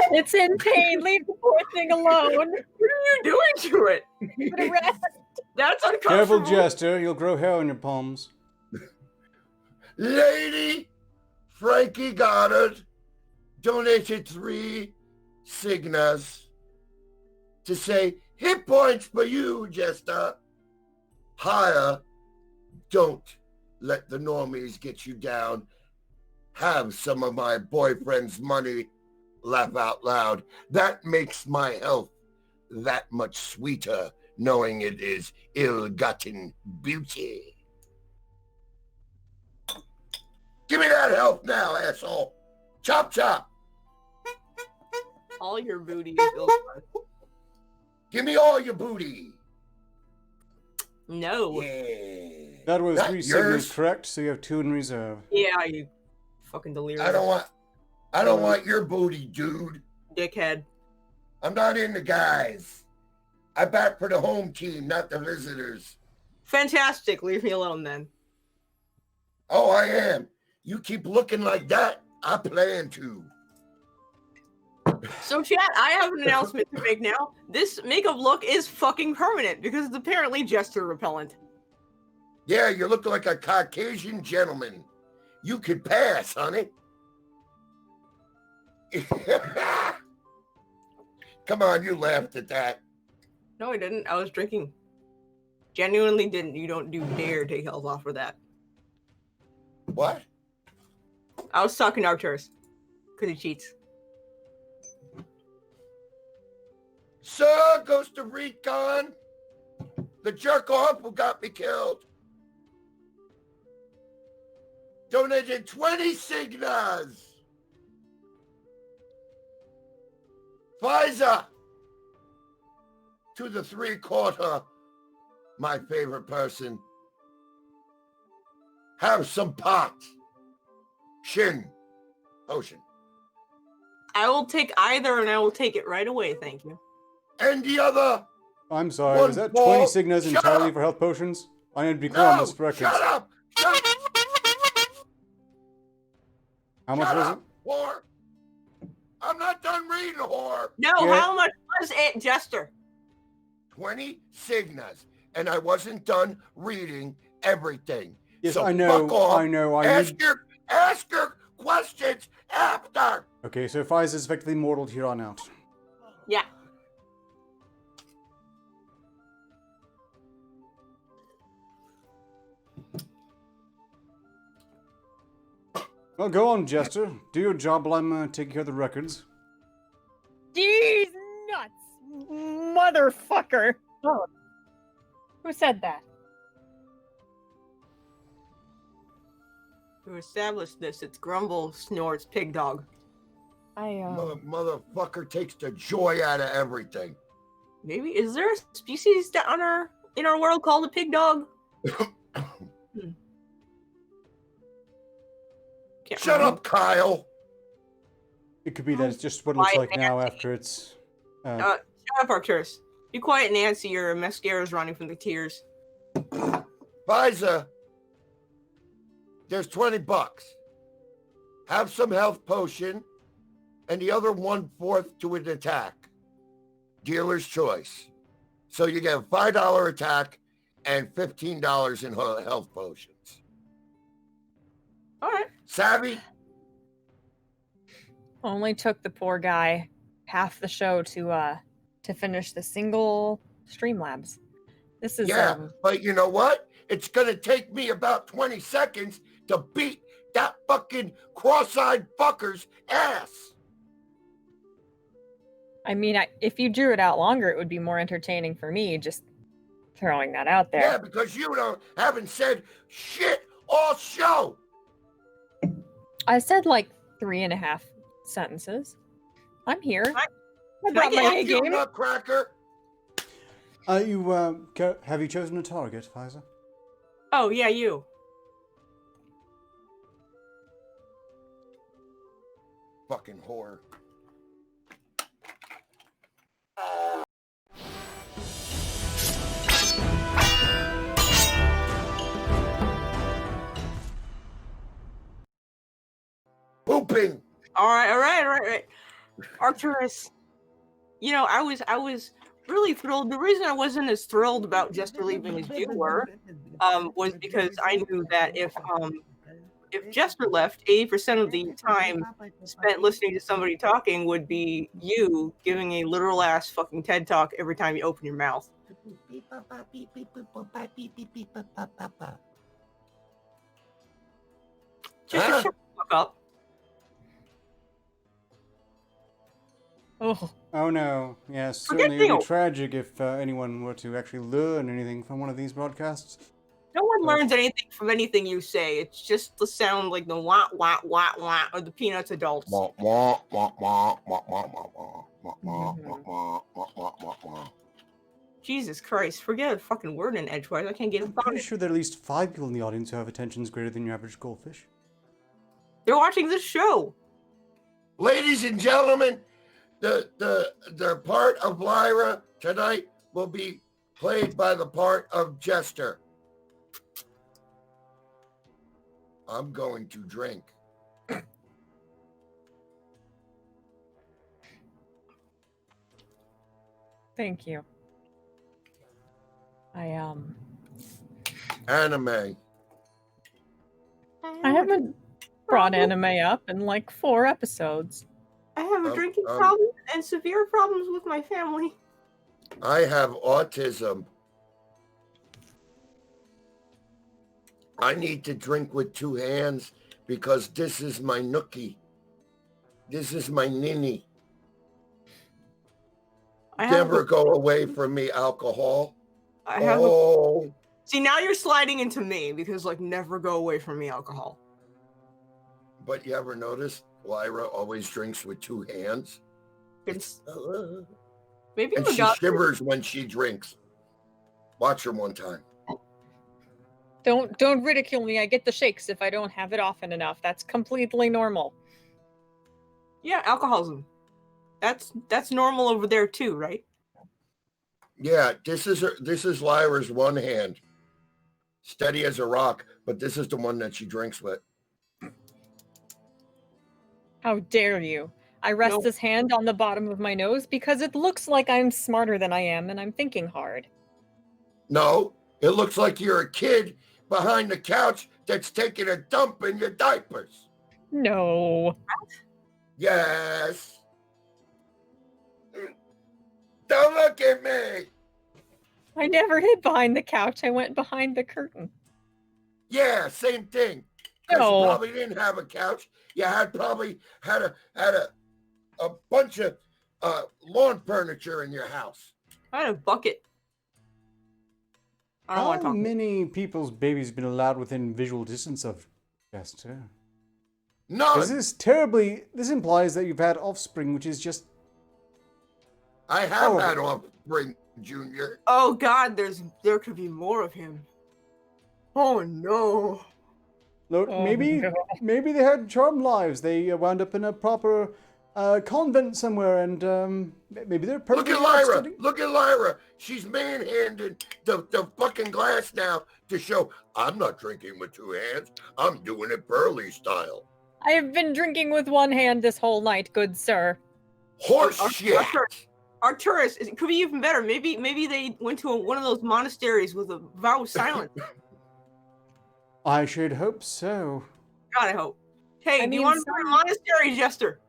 It's in pain. Leave the poor thing alone. What are you doing to it? Give it a rest. That's Careful, uncomfortable. Jester. You'll grow hair on your palms. Lady Frankie Goddard donated 3 Signas to say, hit points for you, Jester. Higher. Don't let the normies get you down. Have some of my boyfriend's money. Laugh out loud. That makes my health that much sweeter, knowing it is ill-gotten beauty. Give me that health now, asshole. Chop, chop. All your booty is ill. Give me all your booty. No. Yeah. That was Not 3 yours. signals correct, so you have 2 in reserve. Yeah, you fucking delirious. I don't want your booty, dude. Dickhead. I'm not into guys. I bat for the home team, not the visitors. Fantastic. Leave me alone then. Oh, I am. You keep looking like that, I plan to. So chat, I have an announcement to make now. This makeup look is fucking permanent because it's apparently jester repellent. Yeah, you look like a Caucasian gentleman. You could pass, honey. Come on, you laughed at that. No, I didn't. I was drinking. Genuinely didn't. You don't dare take health off for that. What? I was talking to Arcturus. Because he cheats. Sir, goes to recon. The jerk off who got me killed. Donated 20 Signas. Pfizer. To the 3/4. My favorite person. Have some pot. Shin. Ocean. I will take either and I will take it right away, thank you. And the other. I'm sorry, One was that ball. 20 signas Shut entirely up. for health potions? I need to be clear on No, this record. shut up. Shut, How much shut was up, whore. I'm not done reading, whore. No, Yeah. how much was it, Jester? 20 Signas. And I wasn't done reading everything. Yes, So I know, fuck off. I know, I Ask need... your questions after. Okay, so Pfizer is effectively mortal here on out. Yeah. Well, go on, Jester. Do your job while I'm taking care of the records. Jeez, nuts, motherfucker. Oh. Who said that? To establish this, it's Grumble, Snorts, Pig Dog. Motherfucker takes the joy out of everything. Maybe is there a species in our world called a pig dog? Can't Shut remember. up, Kyle. It could be that it's just what it looks Quiet, like now Nancy. after it's... Shut up, Arcturus. Be quiet, Nancy. Your mascara's running from the tears. Pfizer, there's $20. Have some health potion, and the other 1/4 to an attack. Dealer's choice. So you get a $5 attack and $15 in health potions. All right. Savvy? Only took the poor guy half the show to finish the single Streamlabs. This is Yeah, but you know what? It's going to take me about 20 seconds to beat that fucking cross-eyed fucker's ass. I mean, if you drew it out longer, it would be more entertaining for me. Just throwing that out there. Yeah, because you haven't said shit all show. I said like 3.5 sentences. I'm here. I brought my A You game. nutcracker. Have you chosen a target, Pfizer? Oh yeah, you. Fucking whore. Pooping. All right. Arcturus. You know, I was really thrilled. The reason I wasn't as thrilled about Jester leaving as you were, was because I knew that if Jester left, 80% of the time spent listening to somebody talking would be you giving a literal ass fucking TED talk every time you open your mouth. Just shut the fuck up. Oh, Oh no, yes, Forget certainly it would Theo. be tragic if anyone were to actually learn anything from one of these broadcasts. No one learns anything from anything you say. It's just the sound like the wah wah wah wah of the Peanuts adults. Jesus Christ, forget a fucking word in edgewise. I can't get I'm about pretty it. sure there are at least 5 people in the audience who have attentions greater than your average goldfish. They're watching this show. Ladies and gentlemen, the part of Lyra tonight will be played by the part of Jester. I'm going to drink. thank you. I Anime. haven't brought anime up in like 4 episodes. I have a Um, drinking um, problem and severe problems with my family. I have autism. I need to drink with 2 hands because this is my nookie. This is my ninny. Never go away from me, alcohol. I have Oh, See, now you're sliding into me because like never go away from me, alcohol. but you ever notice Lyra always drinks with 2 hands? It's maybe And I'm a she god. shivers when she drinks. Watch her one time. Don't ridicule me. I get the shakes if I don't have it often enough. That's completely normal. Yeah, alcoholism. That's normal over there too, right? Yeah, this is Lyra's one hand. Steady as a rock, but this is the one that she drinks with. How dare you? I rest Nope. this hand on the bottom of my nose because it looks like I'm smarter than I am and I'm thinking hard. No, it looks like you're a kid behind the couch that's taking a dump in your diapers. No. Yes. Don't look at me. I never hid behind the couch. I went behind the curtain. Yeah, same thing. 'Cause No. you probably didn't have a couch. You probably had a bunch of lawn furniture in your house. I had a bucket. I don't want How to talk. many people's babies been allowed within visual distance of Jester? None. This implies that you've had offspring, which is just... I have Oh. had offspring, Junior. Oh God, there could be more of him. Oh no. Look, Oh, maybe no. maybe they had charmed lives. They wound up in a proper convent somewhere, and maybe they're Look perfectly at Lyra. outstanding. Look at Lyra. She's manhanded the fucking glass now to show I'm not drinking with 2 hands. I'm doing it Burley style. I have been drinking with one hand this whole night, good sir. Horse shit. Arcturus, it could be even better. Maybe they went to one of those monasteries with a vow of silence. I should hope so. God, I hope. Hey, I do you mean, want to go to a monastery, Jester?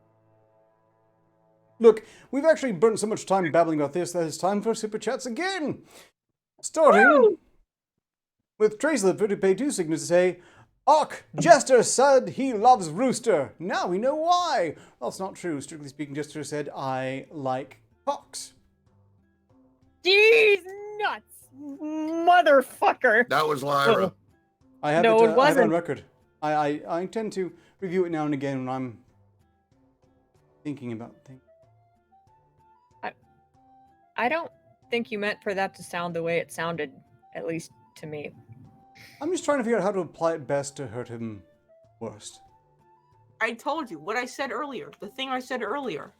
Look, we've actually burnt so much time babbling about this that it's time for Super Chats again. Starting Woo! with Trace Lifford, who paid 2 signals to say, Och, Jester said he loves Rooster. Now we know why. Well, it's not true. Strictly speaking, Jester said, I like cocks. Jeez nuts, motherfucker. That was Lyra. I have No, it, it I have wasn't. on record. I tend to review it now and again when I'm thinking about things. I don't think you meant for that to sound the way it sounded, at least to me. I'm just trying to figure out how to apply it best to hurt him worst. I told you what I said earlier. The thing I said earlier.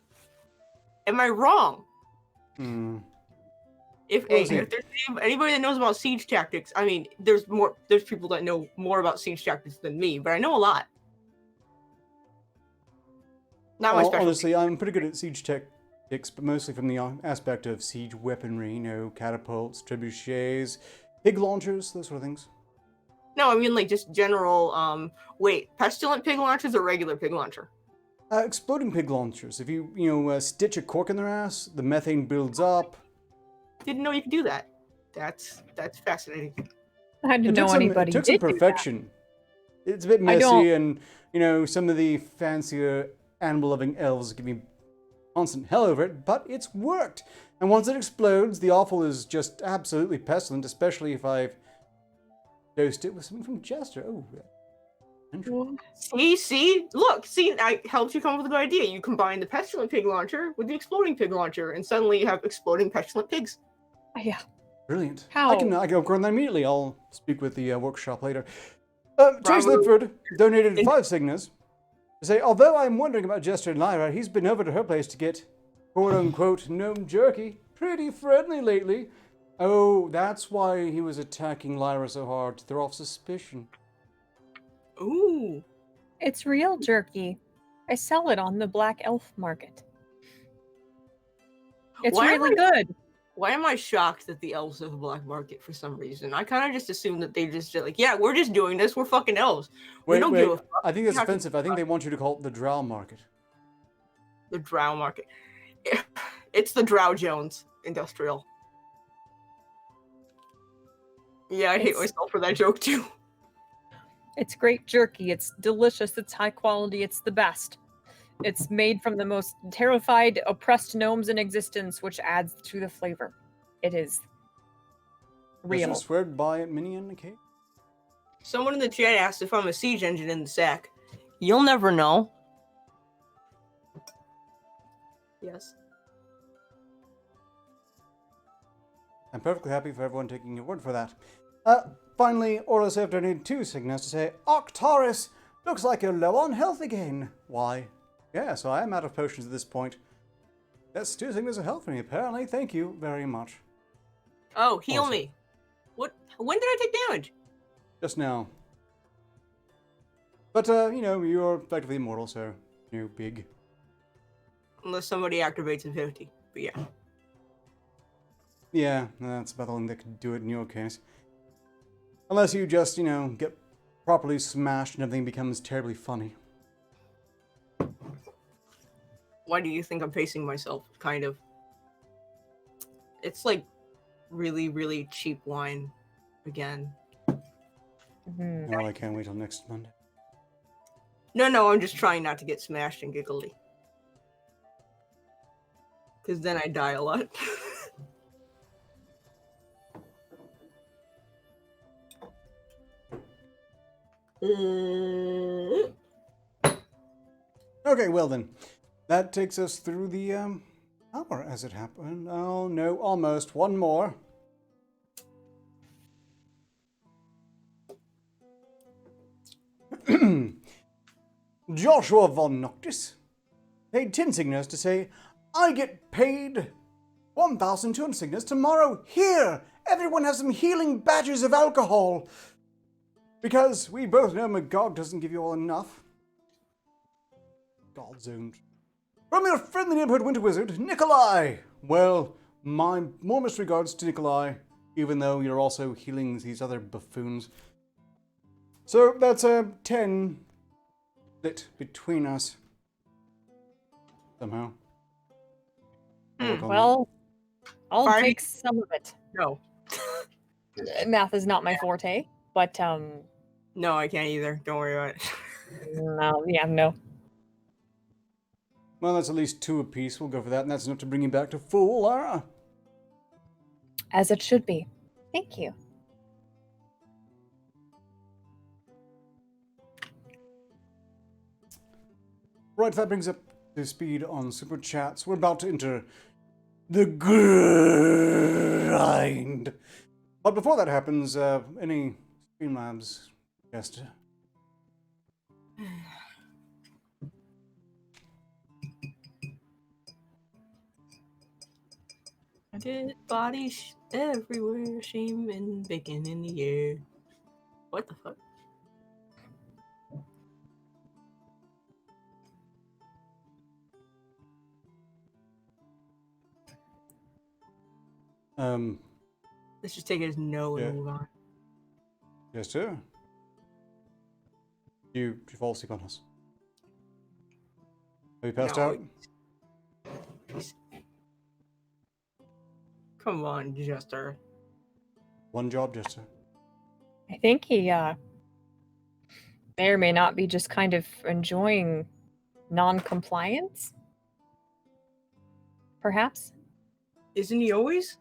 Am I wrong? If there's anybody that knows about siege tactics, I mean, there's people that know more about siege tactics than me, but I know a lot. Not my specialty. Honestly, I'm pretty good at siege tactics, but mostly from the aspect of siege weaponry, catapults, trebuchets, pig launchers, those sort of things. No, I mean like just general. Wait, pestilent pig launchers or regular pig launcher? Exploding pig launchers. If you stitch a cork in their ass, the methane builds up. Didn't know you could do that. That's fascinating. I didn't know anybody It took did some do perfection. It's a bit messy, and some of the fancier animal-loving elves give me constant hell over it, but it's worked. And once it explodes, the offal is just absolutely pestilent, especially if I've dosed it with something from Jester. Oh, See, look, I helped you come up with a good idea. You combine the pestilent pig launcher with the exploding pig launcher, and suddenly you have exploding pestilent pigs. Yeah. Brilliant. How? I can work on that immediately. I'll speak with the workshop later. Trace Lipford donated 5 signas to say, although I'm wondering about Jester and Lyra, he's been over to her place to get quote-unquote gnome jerky. Pretty friendly lately. Oh, that's why he was attacking Lyra so hard, to throw off suspicion. Ooh. It's real jerky. I sell it on the Black Elf Market. It's really good. Why am I shocked that the elves have a black market for some reason? I kind of just assumed that they just like, yeah, we're just doing this. We're fucking elves. Wait. I think that's offensive. I think they want you to call it the Drow Market. The Drow Market. It's the Drow Jones Industrial. Yeah, I hate myself for that joke too. It's great jerky. It's delicious. It's high quality. It's the best. It's made from the most terrified, oppressed gnomes in existence, which adds to the flavor. It is real. Just swear by it, Minion, okay? Someone in the chat asked if I'm a siege engine in the sack. You'll never know. Yes. I'm perfectly happy for everyone taking your word for that. Finally, Orlosef donated 2 signas to say, Octaris, looks like you're low on health again. Why? Yeah, so I am out of potions at this point. That's 2 signas of health for me, apparently. Thank you very much. Oh, heal me. What? When did I take damage? Just now. But, you're effectively immortal, so, big. Unless somebody activates in 50, but yeah. Yeah, that's about the only thing that could do it in your case. Unless you just, get properly smashed and everything becomes terribly funny. Why do you think I'm pacing myself? Kind of. It's like really, really cheap wine again. Mm-hmm. Oh, I can't wait till next Monday. No, I'm just trying not to get smashed and giggly. Because then I die a lot. Okay, well then. That takes us through the hour as it happened. Oh no, almost. One more. Joshua von Noctis paid 10 signas to say, I get paid 1,200 signas tomorrow. Here! Everyone has some healing badges of alcohol. Because we both know Magog doesn't give you all enough. God's own. From your friendly neighborhood winter wizard, Nikolai. Well, my warmest regards to Nikolai, even though you're also healing these other buffoons. So that's a 10 split between us. Somehow. Well, I'll take some of it. No. Math is not my forte, but No, I can't either. Don't worry about it. no. Well, that's at least 2 apiece. We'll go for that, and that's enough to bring you back to full, Lara. As it should be. Thank you. Right, that brings up to speed on Super Chats. We're about to enter The grind. But before that happens, any Streamlabs guest? Dead bodies everywhere, shame and bacon in the air. What the fuck? Let's just take it as no and move on. Yes, sir. You fall asleep on us. Have you passed No. out? Come on, Jester. One job, Jester. I think he may or may not be just kind of enjoying non-compliance. Perhaps. Isn't he always?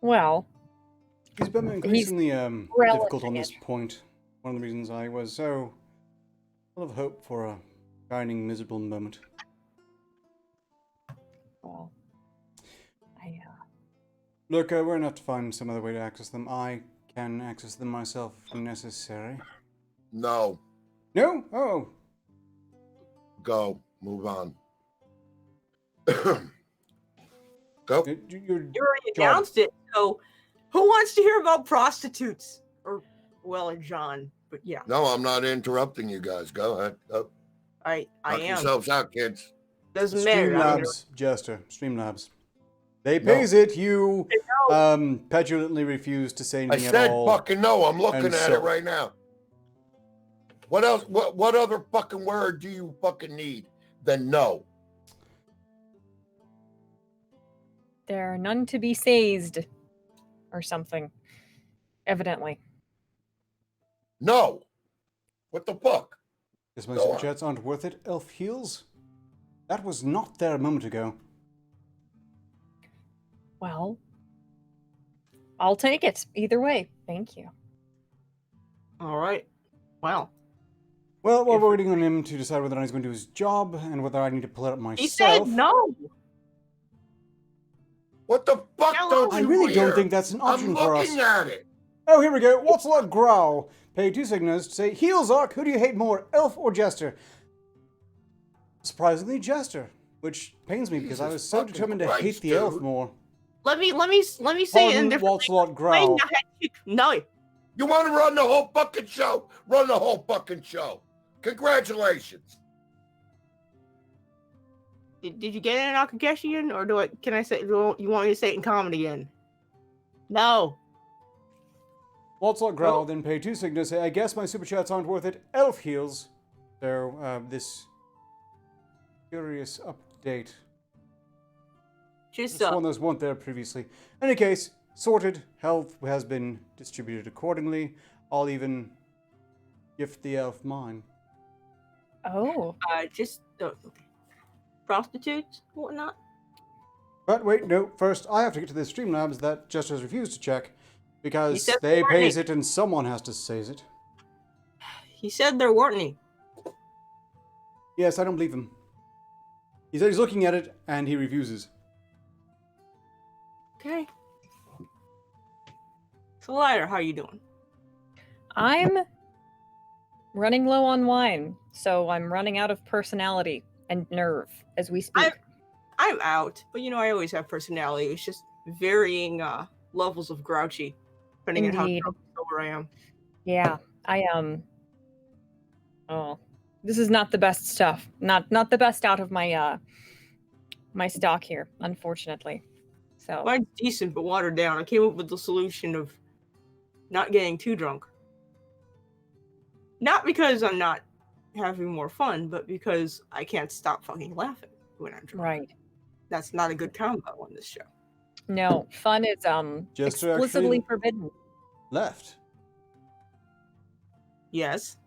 Well, He's been increasingly difficult relishing on this it. point. One of the reasons I was so full of hope for a shining, miserable moment. Well, Look, we're going to have to find some other way to access them. I can access them myself if necessary. No. No? Oh. Go. Move on. Go. You already announced it, so who wants to hear about prostitutes? Or, well, John, but yeah. No, I'm not interrupting you guys. Go ahead. Go. I Knock am. yourselves out, kids. Doesn't matter. Streamlabs, Jester. Streamlabs. They pays it, you petulantly refuse to say I anything said at all. fucking no. I'm looking And at so- it right now. What else? What other fucking word do you fucking need than no? there are none to be seized, or something. Evidently. No. What the fuck? Guess my Go super on. chats aren't worth it, elf heels? That was not there a moment ago. Well, I'll take it either way. Thank you. All right. Wow. Well, while we're waiting on him to decide whether or not he's going to do his job and whether I need to pull it up myself. He said no. What the fuck Hello? don't I you really hear? don't think that's an option I'm for us. looking at it. Oh, here we go. What's a lot growl? Pay 2 signals to say, Heels, Ark, who do you hate more, elf or jester? Surprisingly, jester. Which pains me because I Jesus was so fucking determined to hate Christ, the elf dude. more. Let me say it in Pardon, different what's a lot growl? No. You want to run the whole fucking show? Run the whole fucking show. Congratulations. Did you get it in Akageshian, or can I say? You want me to say it in comedy again? No. What's a lot growl? Then pay 2 signals. Say, I guess my super chats aren't worth it. Elf heals. So, this curious update. Just This one that weren't there previously. In any case, sorted. Health has been distributed accordingly. I'll even gift the elf mine. Oh. just prostitutes, whatnot. But wait, no. First, I have to get to the Streamlabs that Jester has refused to check. He Because said they warning. pays it and someone has to seize it. He said there weren't any. Yes, I don't believe him. He said he's looking at it and he refuses. Okay. So, Lighter, how you doing? I'm running low on wine, so I'm running out of personality and nerve as we speak. I'm out, but I always have personality. It's just varying levels of grouchy, depending Indeed. on how sober I am. Yeah, I Oh, this is not the best stuff. Not the best out of my my stock here, unfortunately. So Mine's decent, but watered down. I came up with the solution of not getting too drunk. Not because I'm not having more fun, but because I can't stop fucking laughing when I'm drunk. right. That's not a good combo on this show. No, fun is Just to explicitly actually- forbidden. Left. Yes.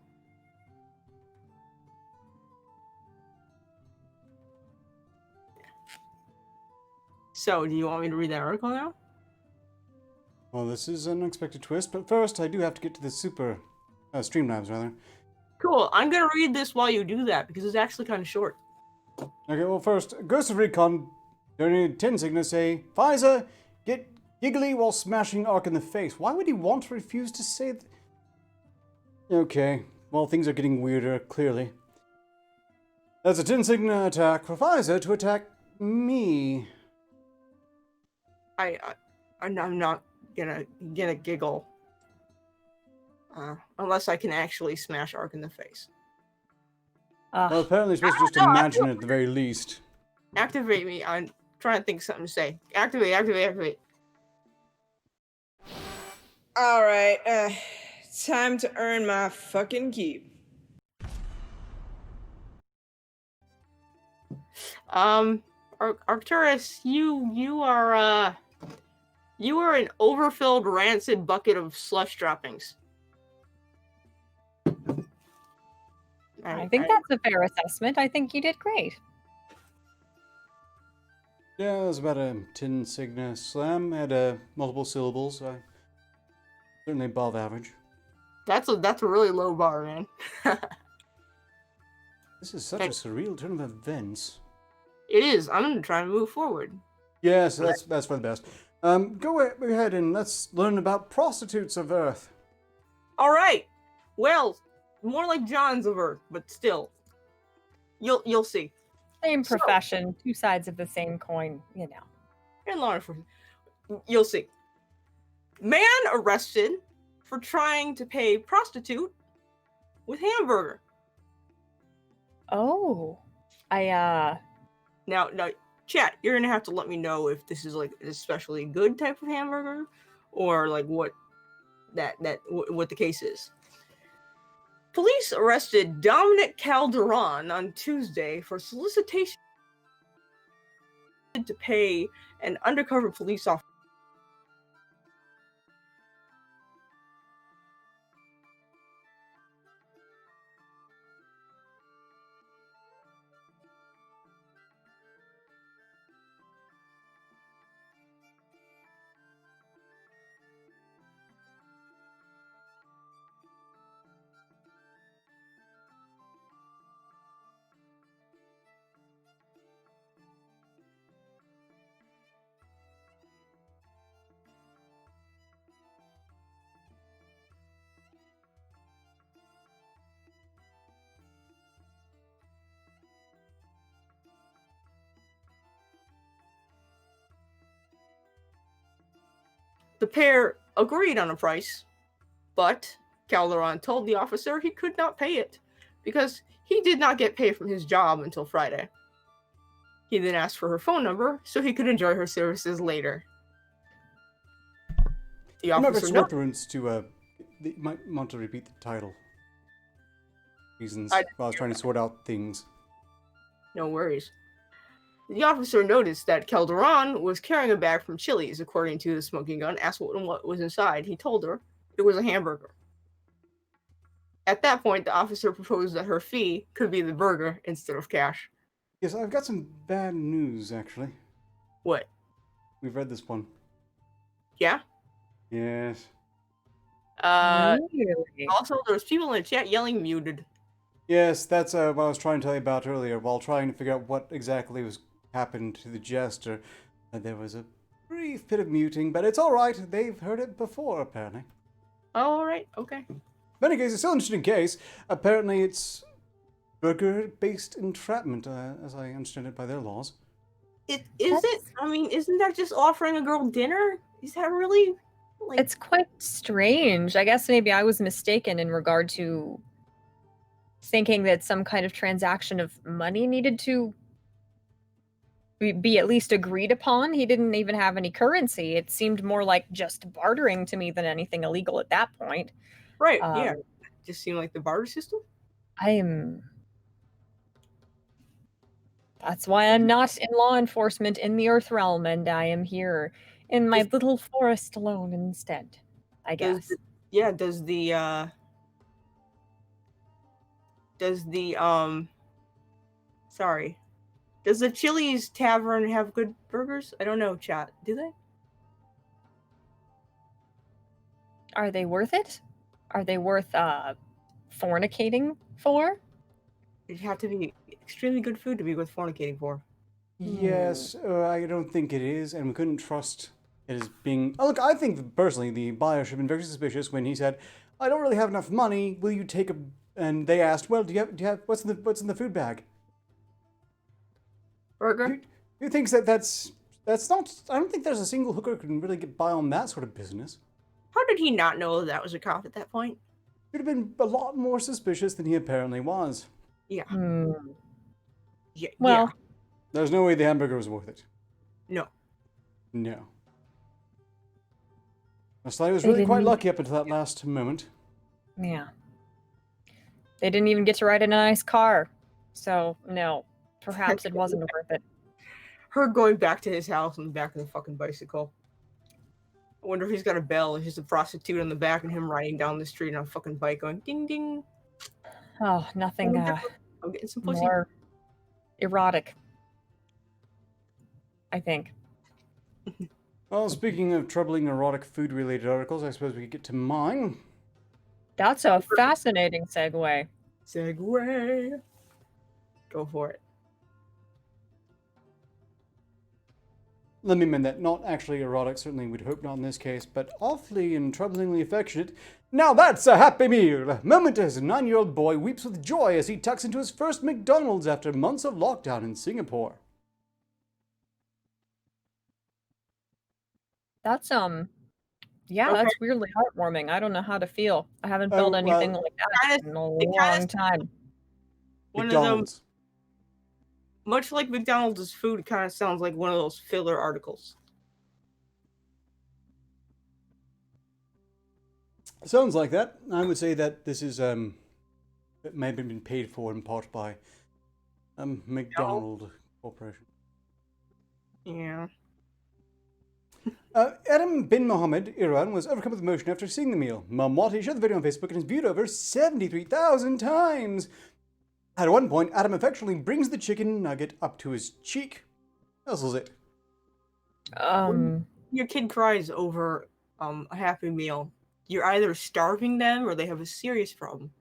So, do you want me to read that article now? Well, this is an unexpected twist, but first I do have to get to the Streamlabs, rather. Cool. I'm gonna read this while you do that because it's actually kind of short. Okay, well, first, Ghost of Recon Turning to Tinsigna, say, Pfizer, get giggly while smashing Ark in the face. Why would he want to refuse to say that? Okay, well, things are getting weirder, clearly. That's a Tinsigna attack for Pfizer to attack me. I'm not gonna giggle. Unless I can actually smash Ark in the face. Well, apparently you're supposed to just imagine it at the very least. Activate me. I'm trying to think of something to say. Activate. All right, time to earn my fucking keep. Arcturus, you are an overfilled rancid bucket of slush droppings. I think that's a fair assessment. I think you did great. Yeah, it was about a Tinsigna slam. Had multiple syllables. Certainly above average. That's a really low bar, man. This is such a surreal turn of events. It is. I'm gonna try and move forward. Yes, that's for the best. Go ahead and let's learn about prostitutes of Earth. All right. Well, more like Johns of Earth, but still, you'll see. Same profession, two sides of the same coin, you know. And law enforcement, you'll see. Man arrested for trying to pay prostitute with hamburger. Oh, Now, chat, you're gonna have to let me know if this is like an especially good type of hamburger, or like what the case is. Police arrested Dominic Calderon on Tuesday for solicitation to pay an undercover police officer. The pair agreed on a price, but Calderon told the officer he could not pay it because he did not get paid from his job until Friday. He then asked for her phone number so he could enjoy her services later. The officer reference to you might want to repeat the title. Reasons while I was trying to sort out things. No worries. The officer noticed that Calderon was carrying a bag from Chili's, according to the smoking gun. Asked what was inside. He told her it was a hamburger. At that point, the officer proposed that her fee could be the burger instead of cash. Yes, I've got some bad news, actually. What? We've read this one. Yeah? Yes. really? Also, there's people in the chat yelling muted. Yes, that's what I was trying to tell you about earlier. While trying to figure out what exactly was happened to the jester, there was a brief bit of muting, but it's all right. They've heard it before, apparently. All right, okay. In any case, it's still an interesting case. Apparently, it's burger-based entrapment, as I understand it by their laws. Is it? I mean, isn't that just offering a girl dinner? Is that really? Like... It's quite strange. I guess maybe I was mistaken in regard to thinking that some kind of transaction of money needed to be at least agreed upon. He didn't even have any currency. It seemed more like just bartering to me than anything illegal at that point. Right, yeah. Just seemed like the barter system? That's why I'm not in law enforcement in the Earth realm, and I am here in my little forest alone instead, I guess. Does the Chili's Tavern have good burgers? I don't know, chat. Do they? Are they worth it? Are they worth fornicating for? It'd have to be extremely good food to be worth fornicating for. Yes, I don't think it is, and we couldn't trust it as being. Oh, look, I think that personally the buyer should have been very suspicious when he said, "I don't really have enough money. Will you take a?" And they asked, "Well, do you have what's in the food bag?" Burger? Who thinks that's not? I don't think there's a single hooker who can really get by on that sort of business. How did he not know that was a cop at that point? Should have been a lot more suspicious than he apparently was. Yeah. Yeah. Well, yeah. There's no way the hamburger was worth it. No. No. Sly was They really quite didn't- lucky up until that last moment. yeah. They didn't even get to ride in a nice car. So, no. Perhaps it wasn't worth it. Her going back to his house on the back of the fucking bicycle. I wonder if he's got a bell. It's just a prostitute on the back and him riding down the street on a fucking bike going ding ding. Oh, nothing I'm getting some pussy. more erotic, I think. Well, speaking of troubling erotic food-related articles, I suppose we could get to mine. That's a fascinating segue. Segway. Go for it. Let me amend that. Not actually erotic, certainly we'd hope not in this case, but awfully and troublingly affectionate. Now that's a happy meal! Moment as a 9-year-old boy weeps with joy as he tucks into his first McDonald's after months of lockdown in Singapore. That's yeah, Okay. that's weirdly heartwarming. I don't know how to feel. I haven't felt Oh, anything well, like that kinda- in a it kinda- long time. One of them, McDonald's. much like McDonald's food, kind of sounds like one of those filler articles. Sounds like that. I would say that this is, it may have been paid for in part by, McDonald Corporation. Yeah. Adam bin Mohammed Iran was overcome with emotion after seeing the meal. Mamwati shared the video on Facebook and has viewed over 73,000 times. At one point, Adam affectionately brings the chicken nugget up to his cheek. Nuzzles it. Your kid cries over a Happy Meal. You're either starving them or they have a serious problem.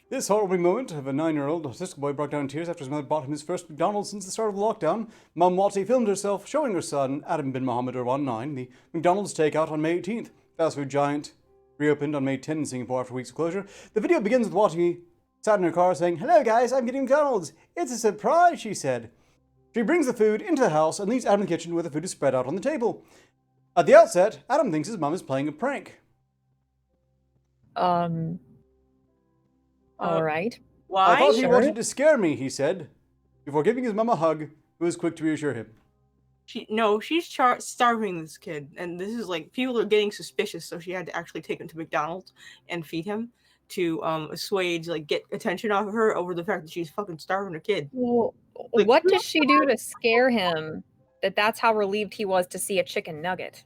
This horrible moment of a 9-year-old autistic boy broke down in tears after his mother bought him his first McDonald's since the start of the lockdown. Mamwati filmed herself showing her son, Adam bin Mohammed Irwan 9, the McDonald's takeout on May 18th. Fast food giant reopened on May 10 in Singapore after weeks of closure. The video begins with Wati sat in her car saying, "Hello guys, I'm getting McDonald's. It's a surprise," she said. She brings the food into the house and leaves Adam in the kitchen where the food is spread out on the table. At the outset, Adam thinks his mum is playing a prank. All right. Why? "I thought he Sure. wanted to scare me," he said. Before giving his mum a hug, who was quick to reassure him. She's starving this kid, and this is like people are getting suspicious, so she had to actually take him to McDonald's and feed him to assuage, like, get attention off of her over the fact that she's fucking starving her kid. Well, Like, what did she do to scare him that's how relieved he was to see a chicken nugget?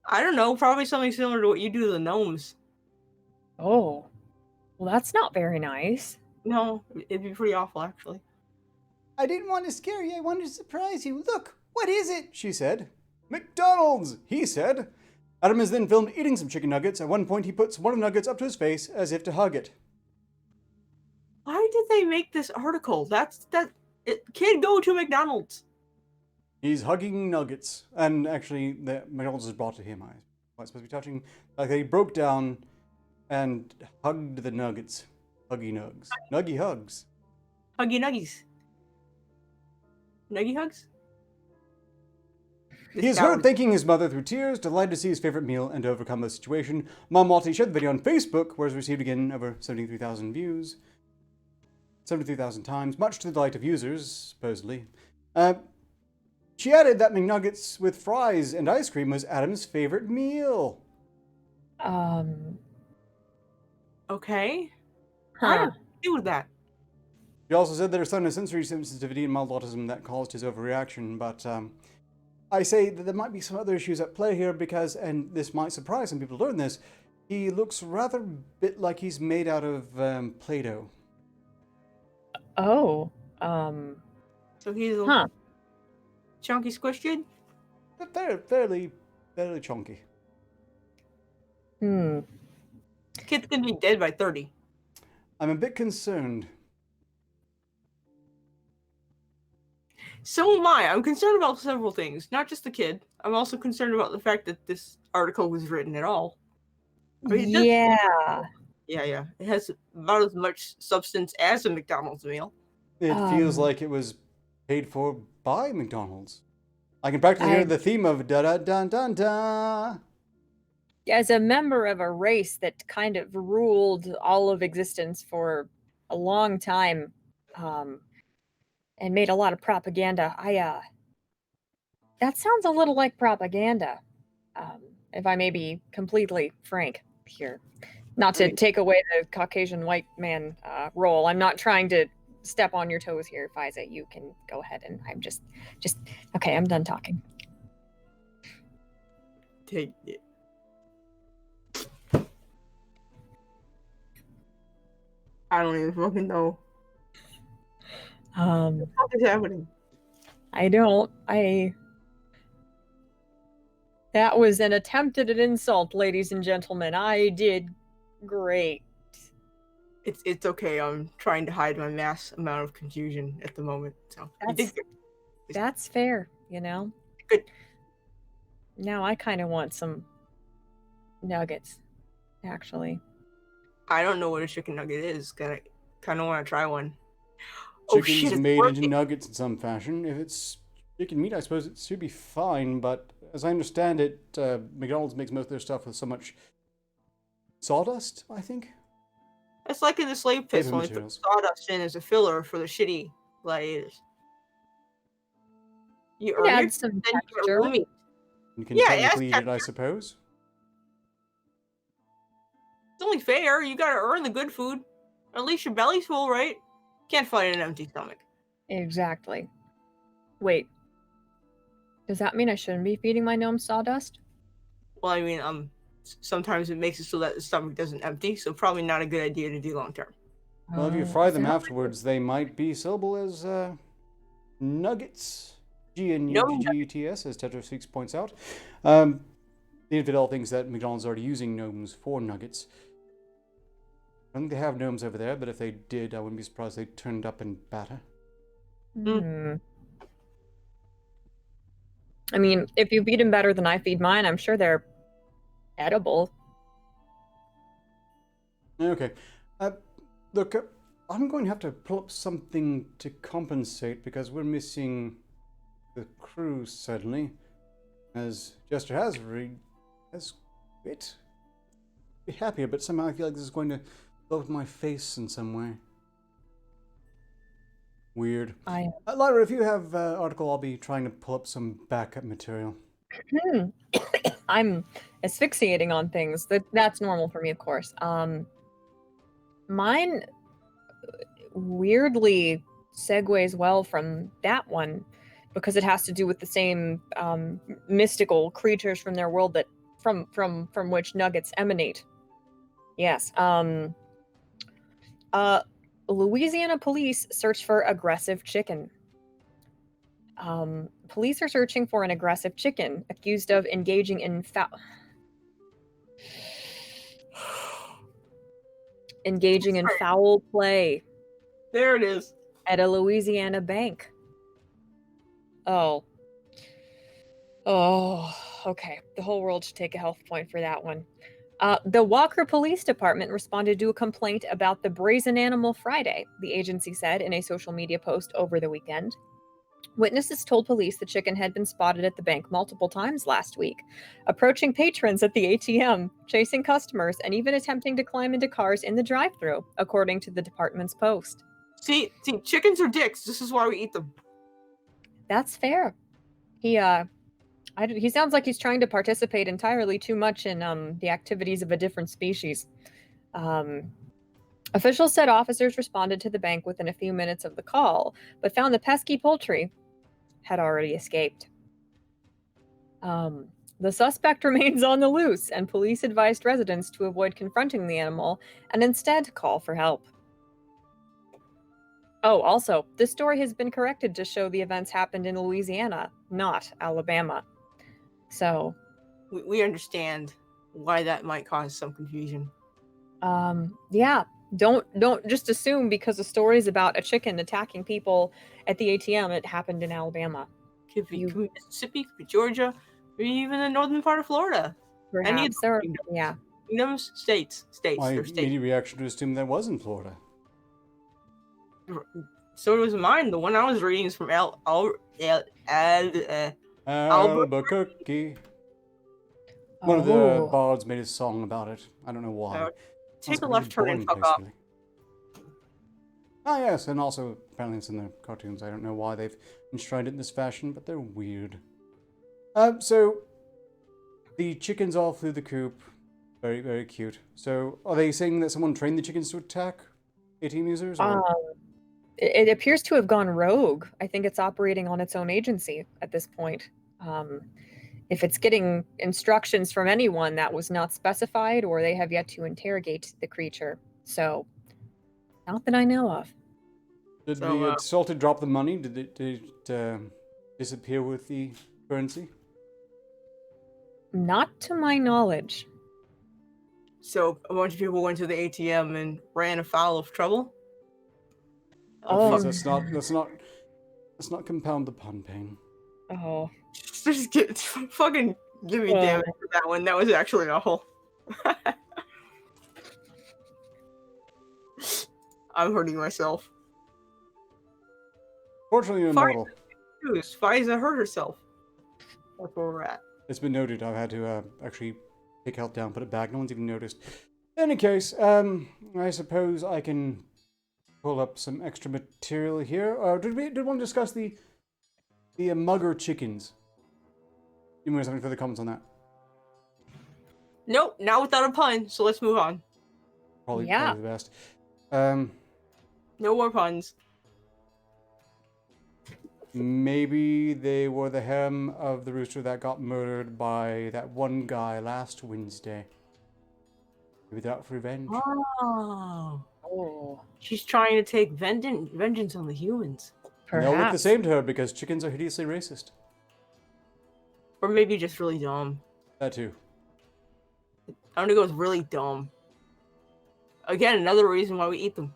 I don't know, probably something similar to what you do to the gnomes. Oh, well, that's not very nice. No, it'd be pretty awful, actually. "I didn't want to scare you, I wanted to surprise you. Look, what is it?" she said. "McDonald's," he said. Adam is then filmed eating some chicken nuggets. At one point, he puts one of the nuggets up to his face as if to hug it. Why did they make this article? Kid, go to McDonald's. He's hugging nuggets. And actually, the McDonald's is brought to him. I was supposed to be touching. Like, he broke down and hugged the nuggets. Huggy nugs. Nuggy hugs. Huggy nuggies. Nuggy hugs? He is heard thanking his mother through tears, delighted to see his favorite meal and to overcome the situation. Mamwati shared the video on Facebook, where it's received again over 73,000 views. 73,000 times, much to the delight of users, supposedly. She added that McNuggets with fries and ice cream was Adam's favorite meal. Okay. I Huh. don't do with that. She also said that her son has sensory sensitivity and mild autism that caused his overreaction, but I say that there might be some other issues at play here because, and this might surprise some people to learn this, he looks rather bit like he's made out of Play-Doh. Oh, So he's a huh. chunky squish kid? But fairly chunky. Kid's gonna be dead by 30. I'm a bit concerned. So am I. I'm concerned about several things, not just the kid. I'm also concerned about the fact that this article was written at all. I mean, Yeah. Yeah. It has about as much substance as a McDonald's meal. It feels Um, like it was paid for by McDonald's. I can practically hear the theme of da da da da da. As a member of a race that kind of ruled all of existence for a long time, and made a lot of propaganda, that sounds a little like propaganda. If I may be completely frank here, not to take away the Caucasian white man role. I'm not trying to step on your toes here, Fiza. You can go ahead, and I'm just okay. I'm done talking. Take it. I don't even fucking know. What the fuck is happening? I don't. That was an attempt at an insult, ladies and gentlemen. I did great. It's okay. I'm trying to hide my mass amount of confusion at the moment. So you did good. That's fair, you know? Good. Now I kind of want some nuggets, actually. I don't know what a chicken nugget is. I kind of want to try one. Chicken's made into nuggets in some fashion. If it's chicken meat, I suppose it should be fine, but as I understand it, McDonald's makes most of their stuff with so much sawdust, I think. It's like in the slave pits when they put sawdust in as a filler for the shitty gladiators. You earn add some texture. You can technically eat it, I suppose. It's only fair. You gotta earn the good food. At least your belly's full, right? Can't fight an empty stomach. Exactly. Wait. Does that mean I shouldn't be feeding my gnome sawdust? Well, I mean, sometimes it makes it so that the stomach doesn't empty, so probably not a good idea to do long term. Well, if you fry them afterwards, they might be sellable as nuggets. G-N-U-G-G-E-T-S, as Tetraspeaks points out. The Infidel thinks that McDonald's is already using gnomes for nuggets. I don't think they have gnomes over there, but if they did, I wouldn't be surprised they turned up in batter. I mean, if you feed them better than I feed mine, I'm sure they're edible. Okay. Look, I'm going to have to pull up something to compensate because we're missing the crew suddenly. As Jester has quit. Be happier, but somehow I feel like this is going to blow up my face in some way. Weird. Lyra, if you have article, I'll be trying to pull up some backup material. I'm asphyxiating on things. That's normal for me, of course. Mine weirdly segues well from that one because it has to do with the same mystical creatures from their world that from which nuggets emanate. Yes. Louisiana police search for aggressive chicken. Police are searching for an aggressive chicken accused of engaging in foul play. There it is. At a Louisiana bank. Oh, okay. The whole world should take a health point for that one. The Walker Police Department responded to a complaint about the Brazen Animal Friday, the agency said in a social media post over the weekend. Witnesses told police the chicken had been spotted at the bank multiple times last week, approaching patrons at the ATM, chasing customers, and even attempting to climb into cars in the drive-thru, according to the department's post. See, chickens are dicks. This is why we eat them. That's fair. He sounds like he's trying to participate entirely too much in the activities of a different species. Officials said officers responded to the bank within a few minutes of the call, but found the pesky poultry had already escaped. The suspect remains on the loose, and police advised residents to avoid confronting the animal and instead call for help. Oh, also, this story has been corrected to show the events happened in Louisiana, not Alabama. So, we understand why that might cause some confusion. Yeah, Don't just assume because of stories about a chicken attacking people at the ATM, it happened in Alabama. Could be Mississippi, could be Georgia, or even the northern part of Florida. Any of Perhaps there, kingdoms. yeah. Kingdoms, states. My They're states. immediate reaction to assume that was in Florida. So was mine. The one I was reading is from Albuquerque. One of the Oh. bards made a song about it. I don't know why. Take Sounds a like left turn and boring fuck place, off. really. Ah, yes, and also apparently it's in the cartoons. I don't know why they've enshrined it in this fashion, but they're weird. So the chickens all flew the coop. Very, very cute. So are they saying that someone trained the chickens to attack ATM users? Or? It appears to have gone rogue. I think it's operating on its own agency at this point. If it's getting instructions from anyone, that was not specified, or they have yet to interrogate the creature. So, not that I know of. Did the assaulted drop the money? Did it disappear with the currency? Not to my knowledge. So a bunch of people went to the ATM and ran afoul of trouble. Please, let's not compound the pun pain. Oh. Just fucking give me damage for that one. That was actually awful. I'm hurting myself. Fortunately, you're immortal. Faiza hurt herself. That's where we're at. It's been noted. I've had to actually take health down, put it back. No one's even noticed. In any case, I suppose I can pull up some extra material here. Did we want to discuss the mugger chickens? You want something further comments on that? Nope, not without a pun. So let's move on. Probably the best. No more puns. Maybe they were the harem of the rooster that got murdered by that one guy last Wednesday. Maybe they're out for revenge. Oh. She's trying to take vengeance on the humans. They all look the same to her because chickens are hideously racist. Or maybe just really dumb. That too. I'm gonna go with really dumb. Again, another reason why we eat them.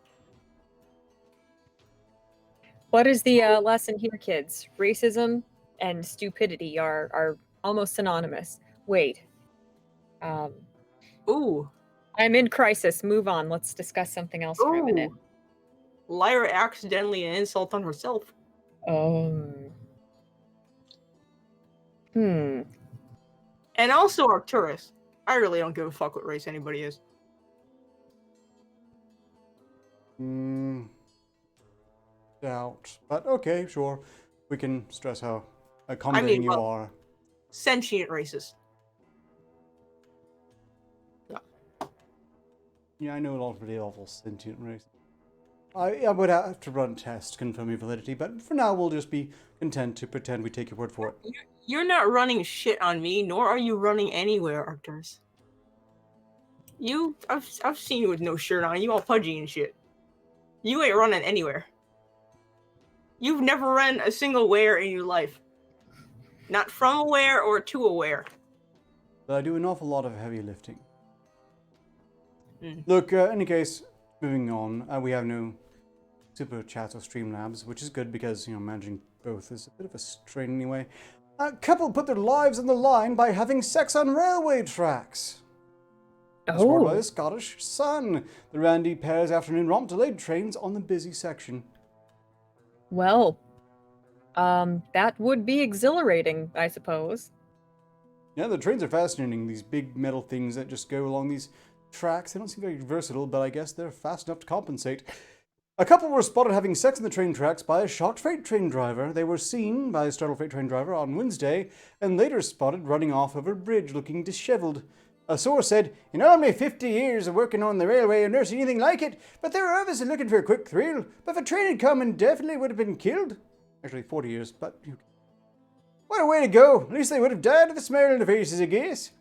What is the lesson here, kids? Racism and stupidity are almost synonymous. Wait. Ooh. I'm in crisis. Move on. Let's discuss something else for a minute. Lyra accidentally an insult on herself. And also Arcturus. I really don't give a fuck what race anybody is. Doubt. But okay, sure. We can stress how accommodating you are. Sentient races. Yeah, I know a lot of really awful sentient races. I would have to run tests to confirm your validity, but for now we'll just be content to pretend we take your word for it. You're not running shit on me, nor are you running anywhere, Arcturus. I've seen you with no shirt on, you all pudgy and shit. You ain't running anywhere. You've never run a single where in your life. Not from a where or to a where. But I do an awful lot of heavy lifting. Look, in any case, moving on, we have no super chats or Streamlabs, which is good because, managing both is a bit of a strain anyway. A couple put their lives on the line by having sex on railway tracks. Scored by the Scottish Sun. The Randy pair's afternoon romp delayed trains on the busy section. Well, that would be exhilarating, I suppose. Yeah, the trains are fascinating. These big metal things that just go along these tracks. They don't seem very versatile, but I guess they're fast enough to compensate. A couple were spotted having sex on the train tracks by a shocked freight train driver. They were seen by a startled freight train driver on Wednesday and later spotted running off over a bridge looking disheveled. A source said, "In all my 50 years of working on the railway, I've never seen anything like it, but they were obviously looking for a quick thrill. But if a train had come and definitely would have been killed." Actually, 40 years, but... What a way to go! At least they would have died of the smile on their faces, I guess.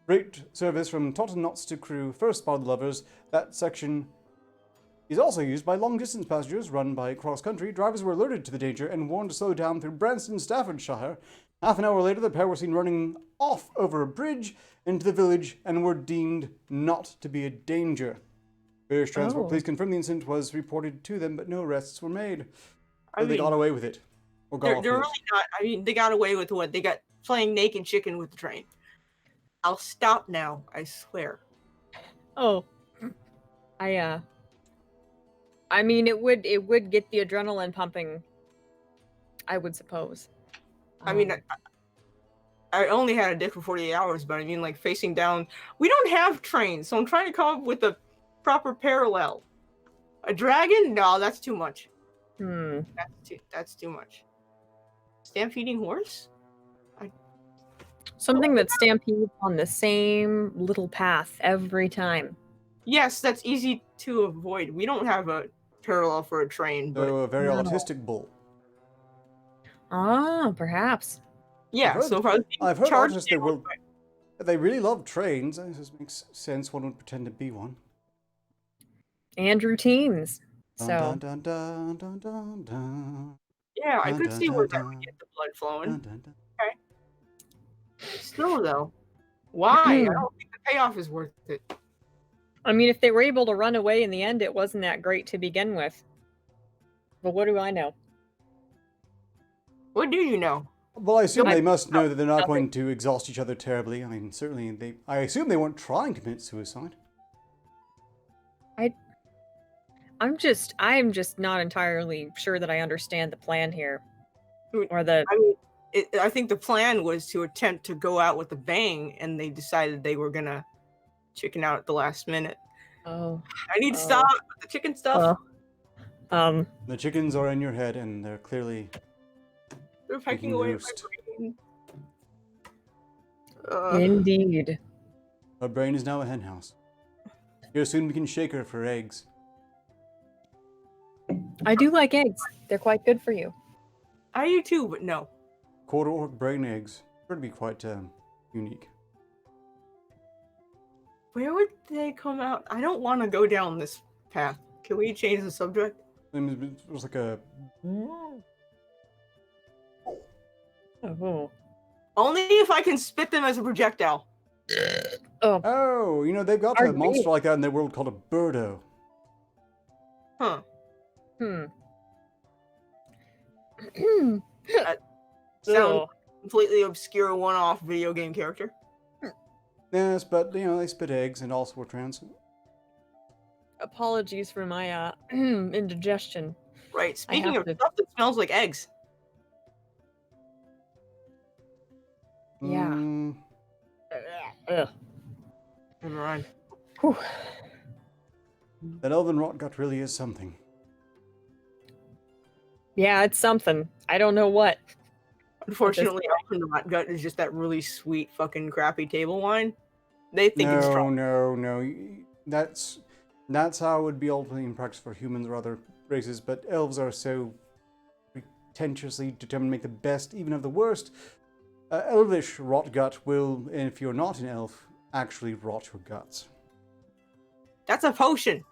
Freight service from Tottenham to Crewe first spotted the lovers. That section is also used by long-distance passengers run by cross-country. Drivers were alerted to the danger and warned to slow down through Branston, Staffordshire. Half an hour later, the pair were seen running off over a bridge into the village and were deemed not to be a danger. British transport Oh. police confirmed the incident was reported to them, but no arrests were made. I So they mean, got away with it. Or got they're off really with it. not. I mean, they got away with what? They got playing naked chicken with the train. I'll stop now, I swear. Oh, I mean, it would get the adrenaline pumping, I would suppose. I mean, Um, I only had a dick for 48 hours, but I mean, like, facing down. We don't have trains, so I'm trying to come up with a proper parallel. A dragon? No, that's too much. That's too much. Stampeding horse? something that stampedes on the same little path every time. Yes, that's easy to avoid. We don't have a parallel for a train, but So a very No. autistic bull. Ah, perhaps. yeah. So if I was being I've heard charged artists down will. by- They really love trains. This makes sense. One would pretend to be one. And routines. Dun, So, dun, dun, dun, dun, dun, yeah, I dun, could dun, see where dun, that would dun, get the blood flowing. dun, dun, dun. Still though, why? I don't think the payoff is worth it. I mean, if they were able to run away in the end, it wasn't that great to begin with. But what do I know? What do you know? Well, I assume I- they must know that they're not nothing. going to exhaust each other terribly. I mean, certainly I assume they weren't trying to commit suicide. I'm just not entirely sure that I understand the plan here. Dude, Or the I mean, I think the plan was to attempt to go out with a bang, and they decided they were gonna chicken out at the last minute. oh. I need to Oh. stop with the chicken stuff. The chickens are in your head, and they're clearly They're pecking making away at roost. my brain. Indeed. Her brain is now a hen house. Here soon we can shake her for eggs. I do like eggs. They're quite good for you. I do too, but no. Quarter orc brain eggs. Would be quite unique. Where would they come out? I don't want to go down this path. Can we change the subject? It was like a. Oh. Only if I can spit them as a projectile. Oh. Oh, you know, they've got Are a monster they? like that in their world called a birdo. Huh. Sound Oh. completely obscure one-off video game character. Yes, but, you know, they spit eggs and also are trans. Apologies for my indigestion. Right. Speaking have of to- stuff that smells like eggs. Yeah. Mm, Ugh. Never mind. Whew. that elven rot gut really is something. Yeah, it's something. I don't know what. Unfortunately, Elfin Rot Gut is just that really sweet fucking crappy table wine. They think it's No, strong. no. That's how it would be ultimately in practice for humans or other races, but elves are so pretentiously determined to make the best even of the worst. Elvish rot gut will, if you're not an elf, actually rot your guts. That's a potion.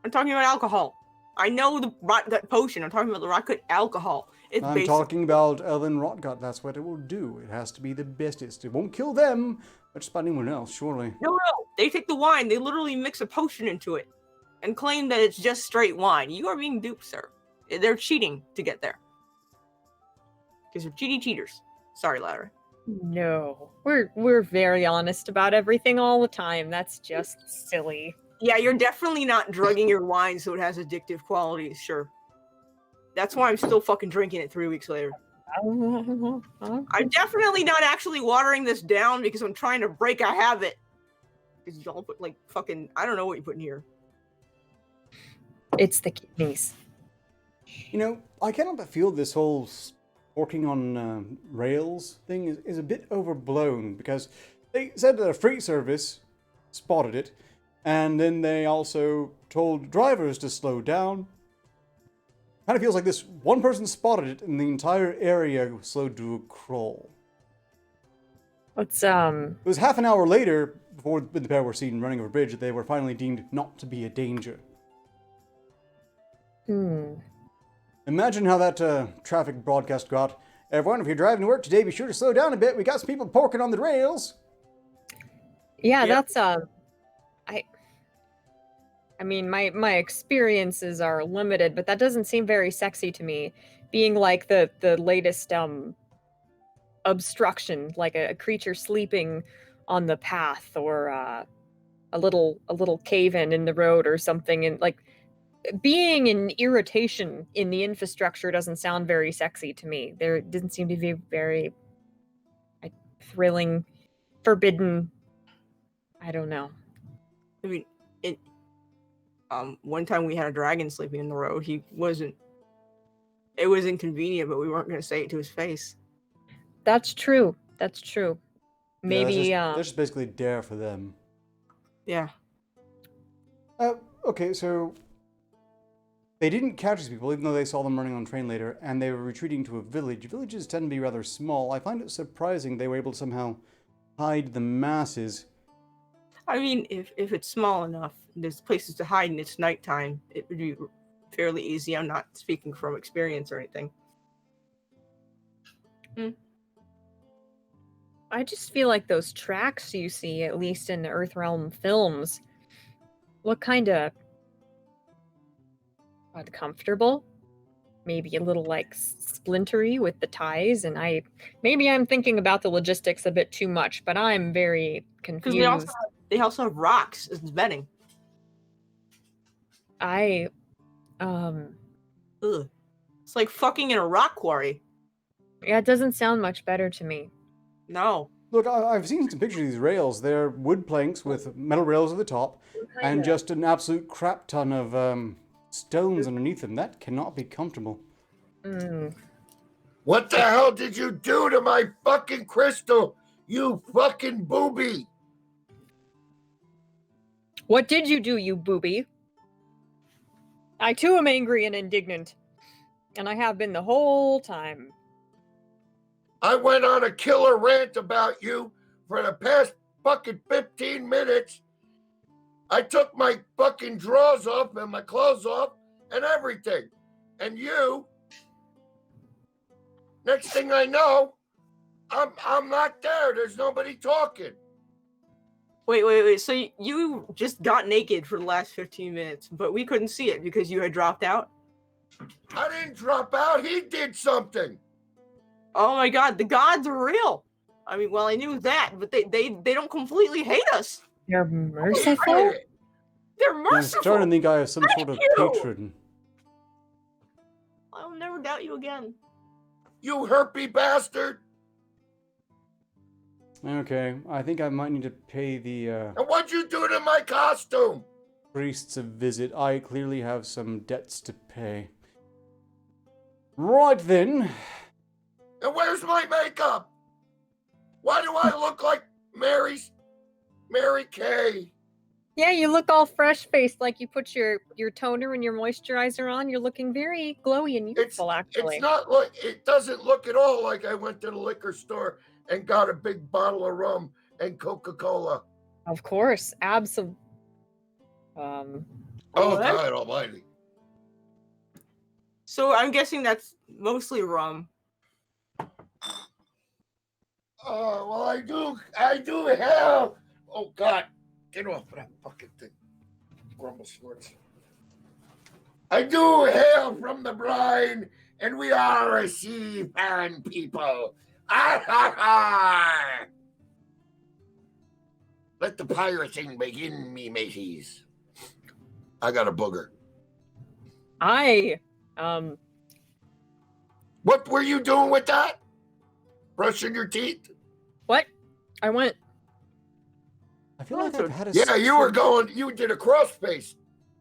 I'm talking about alcohol. I know the rot gut potion. I'm talking about the rot gut alcohol. It's I'm basic. talking about elven rot gut. That's what it will do. It has to be the bestest. It won't kill them, but just about anyone else, surely. No. They take the wine. They literally mix a potion into it and claim that it's just straight wine. You are being duped, sir. They're cheating to get there. Because they're cheaters. Sorry, Larry. No. We're very honest about everything all the time. That's just silly. Yeah, you're definitely not drugging your wine so it has addictive qualities, sure. That's why I'm still fucking drinking it 3 weeks later. I'm definitely not actually watering this down because I'm trying to break a habit. Because y'all put like fucking, I don't know what you put in here. It's the kidneys. You know, I cannot but feel this whole working on rails thing is a bit overblown, because they said that a freight service spotted it, and then they also told drivers to slow down. Kind of feels like this one person spotted it and the entire area slowed to a crawl. Let's It was half an hour later, before the pair were seen running over a bridge, that they were finally deemed not to be a danger. Imagine how that traffic broadcast got. Everyone, if you're driving to work today, be sure to slow down a bit. We got some people porking on the rails. Yeah, Yeah. that's I mean, my experiences are limited, but that doesn't seem very sexy to me. Being like the latest obstruction, like a creature sleeping on the path, or a little cave-in in the road or something, and like being an irritation in the infrastructure doesn't sound very sexy to me. There didn't seem to be very thrilling, forbidden. I don't know. I mean, one time we had a dragon sleeping in the road. It was inconvenient, but we weren't going to say it to his face. That's true. Maybe Yeah, that's just basically a dare for them. Yeah. Okay, so they didn't catch these people, even though they saw them running on a train later, and they were retreating to a village. Villages tend to be rather small. I find it surprising they were able to somehow hide the masses. I mean, if it's small enough, there's places to hide and it's nighttime, it would be fairly easy. I'm not speaking from experience or anything. I just feel like those tracks you see, at least in the Earthrealm films, look kind of uncomfortable. Maybe a little like splintery with the ties, and maybe I'm thinking about the logistics a bit too much, but I'm very confused. Because they also have rocks as bedding. Ugh. It's like fucking in a rock quarry. Yeah, it doesn't sound much better to me. No. Look, I've seen some pictures of these rails. They're wood planks with metal rails at the top, and just an absolute crap ton of stones underneath them. That cannot be comfortable. What the hell did you do to my fucking crystal, you fucking booby? What did you do, you booby? I too am angry and indignant, and I have been the whole time. I went on a killer rant about you for the past fucking 15 minutes. I took my fucking drawers off and my clothes off and everything. And you, next thing I know, I'm not there. There's nobody talking. Wait. So you just got naked for the last 15 minutes, but we couldn't see it because you had dropped out? I didn't drop out. He did something. Oh my god, the gods are real. I mean, well, I knew that, but they don't completely hate us. They're merciful? They're I'm merciful. starting to think I have some sort of patron. I'll never doubt you again. You herpy bastard. Okay, I think I might need to pay the And what'd you do to my costume? priests a visit. I clearly have some debts to pay. Right then. And where's my makeup? Why do I look like Mary Kay? Yeah, you look all fresh-faced, like you put your toner and your moisturizer on. You're looking very glowy and youthful, actually. It's not like, it doesn't look at all like I went to the liquor store and got a big bottle of rum and Coca-Cola. Of course, absolutely. Oh, God almighty. So I'm guessing that's mostly rum. Oh, well, I do have. Oh, God. Get off of that fucking thing. Grumble snorts. I do hail from the brine, and we are a seafaring people. Ah, ha, ha. Let the pirating begin, me mateys. I got a booger. What were you doing with that? Brushing your teeth? What? I went. I feel like I've had a... Yeah, you did a crossface.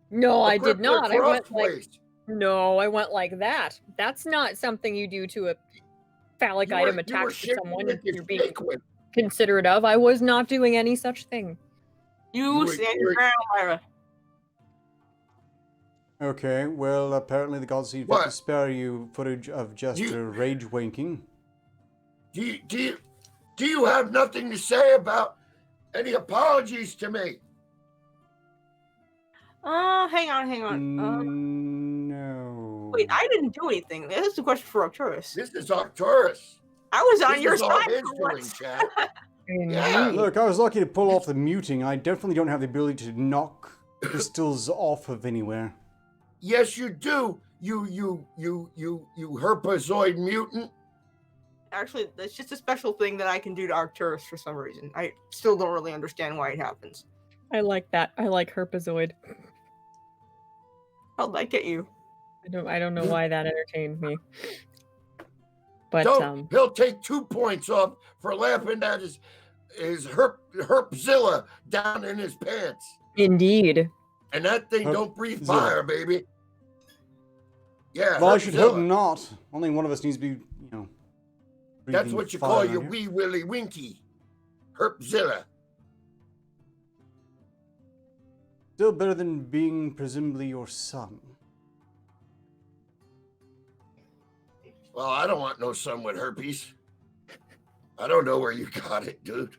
No, I did not. I went like. Crossface. No, I went like that. That's not something you do to a phallic item attached to someone you're being considerate of. I was not doing any such thing. You stand your ground, Lyra. Okay, well, apparently the gods see fit to spare you footage of just rage wanking. Do you have nothing to say about any apologies to me? Hang on. No. Wait, I didn't do anything. This is a question for Arcturus. This is Arcturus. I was on your This is all side his for doing, once. Chad. Yeah. Look, I was lucky to pull off the muting. I definitely don't have the ability to knock crystals off of anywhere. Yes, you do. You herpazoid mutant. Actually, that's just a special thing that I can do to Arcturus for some reason. I still don't really understand why it happens. I like that. I like herpazoid. How'd that get you? I don't know why that entertained me. But He'll take 2 points off for laughing at his herpzilla down in his pants. Indeed. And that thing don't breathe Herpzilla. fire, baby. Yeah. Well, I should hope herpzilla. not. Only one of us needs to be, That's breathing what you fire call around your here. wee willy winky. Herpzilla. Still better than being presumably your son. Well, I don't want no son with herpes. I don't know where you got it, dude.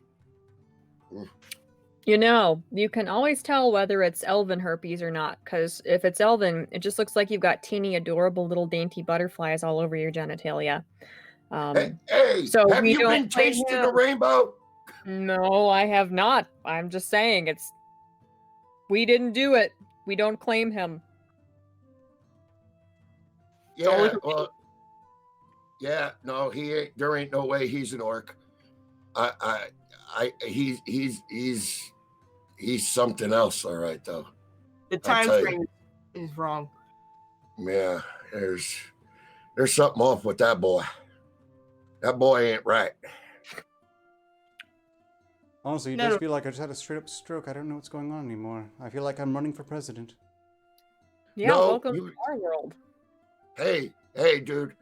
You know, you can always tell whether it's elven herpes or not, because if it's elven, it just looks like you've got teeny, adorable little dainty butterflies all over your genitalia. Hey, so have we you don't been claim tasting him. the rainbow? No, I have not. I'm just saying we didn't do it. We don't claim him. Yeah, well, yeah, no, he ain't. There ain't no way he's an orc. He's something else, all right, though. The I'll time tell you. frame is wrong. Yeah, there's something off with that boy. That boy ain't right. Honestly, it No. does feel like I just had a straight up stroke. I don't know what's going on anymore. I feel like I'm running for president. Yeah, No, welcome you- to our world. Hey, dude.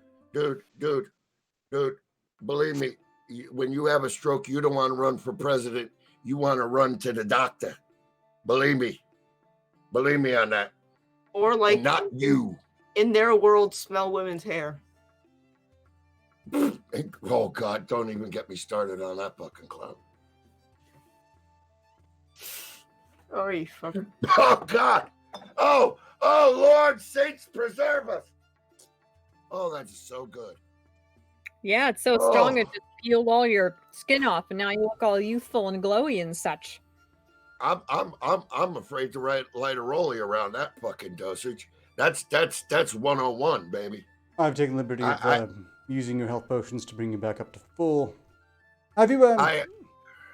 Believe me, when you have a stroke, you don't want to run for president. You want to run to the doctor. Believe me on that. Or like And not you. in their world, smell women's hair. Oh God, don't even get me started on that fucking clown. Oh, you fucking. Oh God. Oh Lord, saints preserve us. Oh, that's so good. Yeah, it's so strong Oh. it just peeled all your skin off, and now you look all youthful and glowy and such. I'm afraid to light a rollie around that fucking dosage. That's 101, baby. I've taken liberty of I- using your health potions to bring you back up to full. Have you? I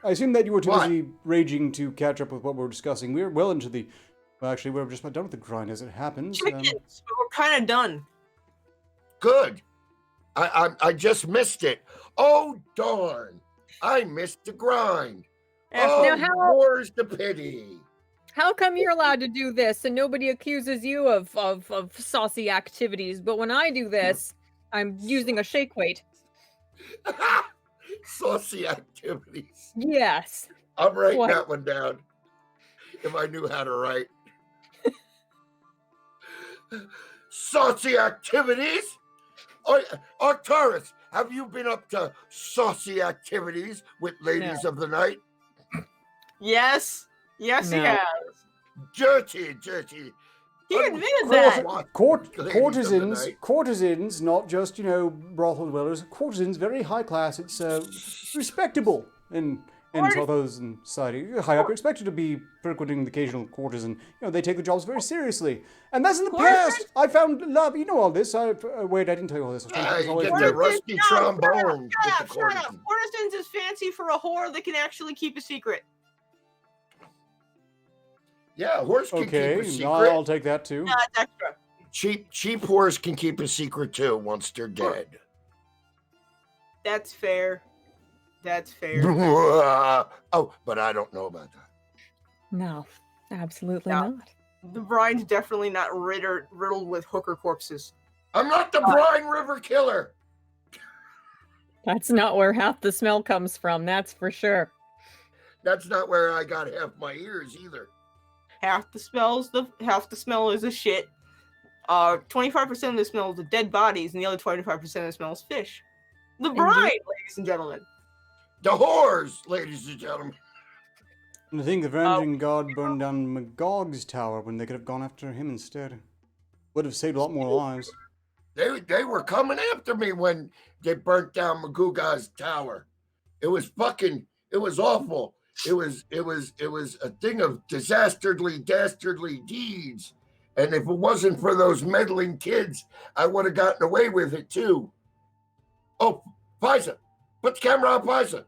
assume that you were too What? busy raging to catch up with what we're discussing. We're well into the. Well, actually, we're just about done with the grind as it happens. Chickens. We're kind of done. Good. I just missed it. Oh darn! I missed the grind. Oh, Now, how- more's the pity. How come you're allowed to do this and nobody accuses you of saucy activities, but when I do this, I'm using a shake weight? Saucy activities. Yes. I'm writing What? that one down. If I knew how to write. Saucy activities? Arcturus, have you been up to saucy activities with ladies of the night? Yes. Yes, he No. has. Dirty. He admitted that. Courtesans, not just brothel dwellers. Courtesans, very high class. It's respectable in those in society. You're high up, you're expected to be frequenting the occasional courtesan. They take the jobs very seriously, and that's in the past. I found love. You know all this. Wait, I didn't tell you all this. I was trying to Yeah, put this all you the get way the through. rusty trombone with the Shut up. courtesan. Courtesans is fancy for a whore that can actually keep a secret. Yeah, horse can Okay, keep a secret. I'll take that too. That's extra. Cheap horse can keep a secret too once they're dead. That's fair. That's fair. Oh, but I don't know about that. No, absolutely No. not. The brine's definitely not riddled with hooker corpses. I'm not the Brine River Killer. That's not where half the smell comes from, that's for sure. That's not where I got half my ears either. Half the smell is a shit. 25% of the smell is the dead bodies, and the other 25% of the smell is fish. The brine, ladies and gentlemen. The whores, ladies and gentlemen. And I think the Avenging God burned down Magog's tower when they could have gone after him instead. Would have saved a lot more lives. They were coming after me when they burnt down Magog's tower. It was awful. it was a thing of dastardly deeds. And if it wasn't for those meddling kids, I would have gotten away with it too. Oh, Pisa, put the camera on Pisa.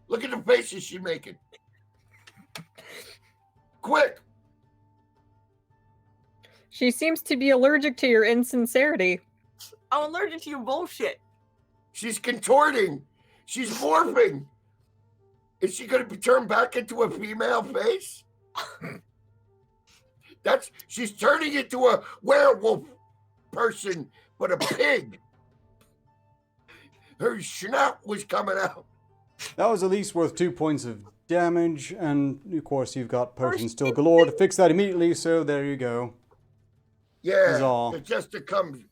Look at the faces she's making. Quick. She seems to be allergic to your insincerity. I'm allergic to your bullshit. She's contorting. She's morphing. Is she going to be turned back into a female face? She's turning into a werewolf person, but a pig. Her snout was coming out. That was at least worth 2 points of damage, and of course you've got potions still galore to fix that immediately, so there you go. Yeah, Huzzah. it just to come.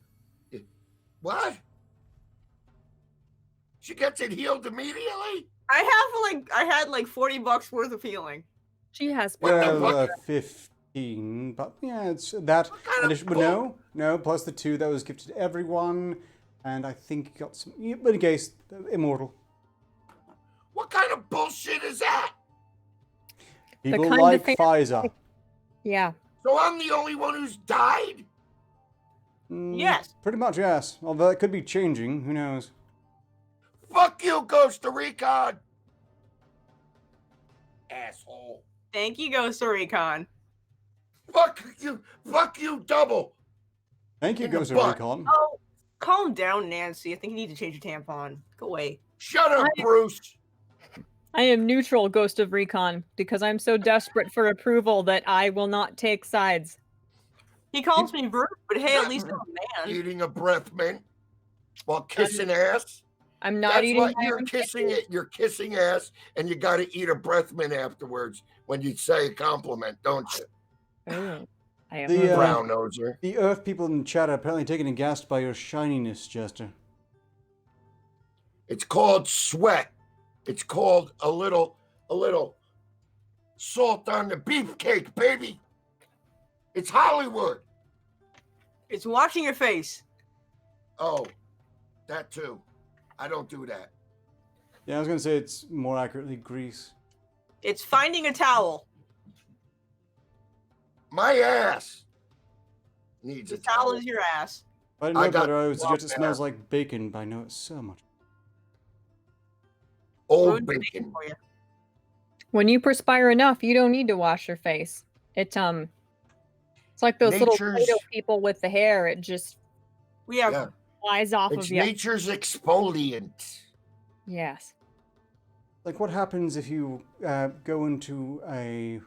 What? She gets it healed immediately? I had like $40 worth of healing. She has Well, 15, but yeah, it's that. No, plus the 2 that was gifted to everyone, and I think you got some. But in case, immortal. What kind of bullshit is that? People kind like of thing- Pfizer. Yeah. So I'm the only one who's died? Yes. Pretty much, yes. Although it could be changing. Who knows? Fuck you, Ghost of Recon. Asshole. Thank you, Ghost of Recon. Fuck you, double. Thank you, In the Ghost of butt. Recon. Oh, calm down, Nancy. I think you need to change your tampon. Go away. Shut up, Bruce. I am neutral, Ghost of Recon, because I'm so desperate for approval that I will not take sides. He calls me Bruce, but hey, at least I'm a man. Eating a breath mint while kissing ass. I'm not That's eating what my you're own kissing it. You're kissing ass, and you got to eat a breath mint afterwards when you say a compliment, don't you? Oh, I am The, Brown noser. The Earth people in the chat are apparently taken aghast by your shininess, Jester. It's called sweat. It's called a little salt on the beefcake, baby. It's Hollywood. It's washing your face. Oh, that too. I don't do that. Yeah, I was gonna say it's more accurately grease. It's finding a towel. My ass needs The a towel towel. is your ass. If I didn't I know got better, I would suggest it there. smells like bacon, but I know it so much. Old Ruined the bacon. for you. When you perspire enough, you don't need to wash your face. It's like those little Nature's- Play-Doh people with the hair. It just We have Yeah. flies off It's of you. nature's exfoliant. Yes. Like what happens if you go into a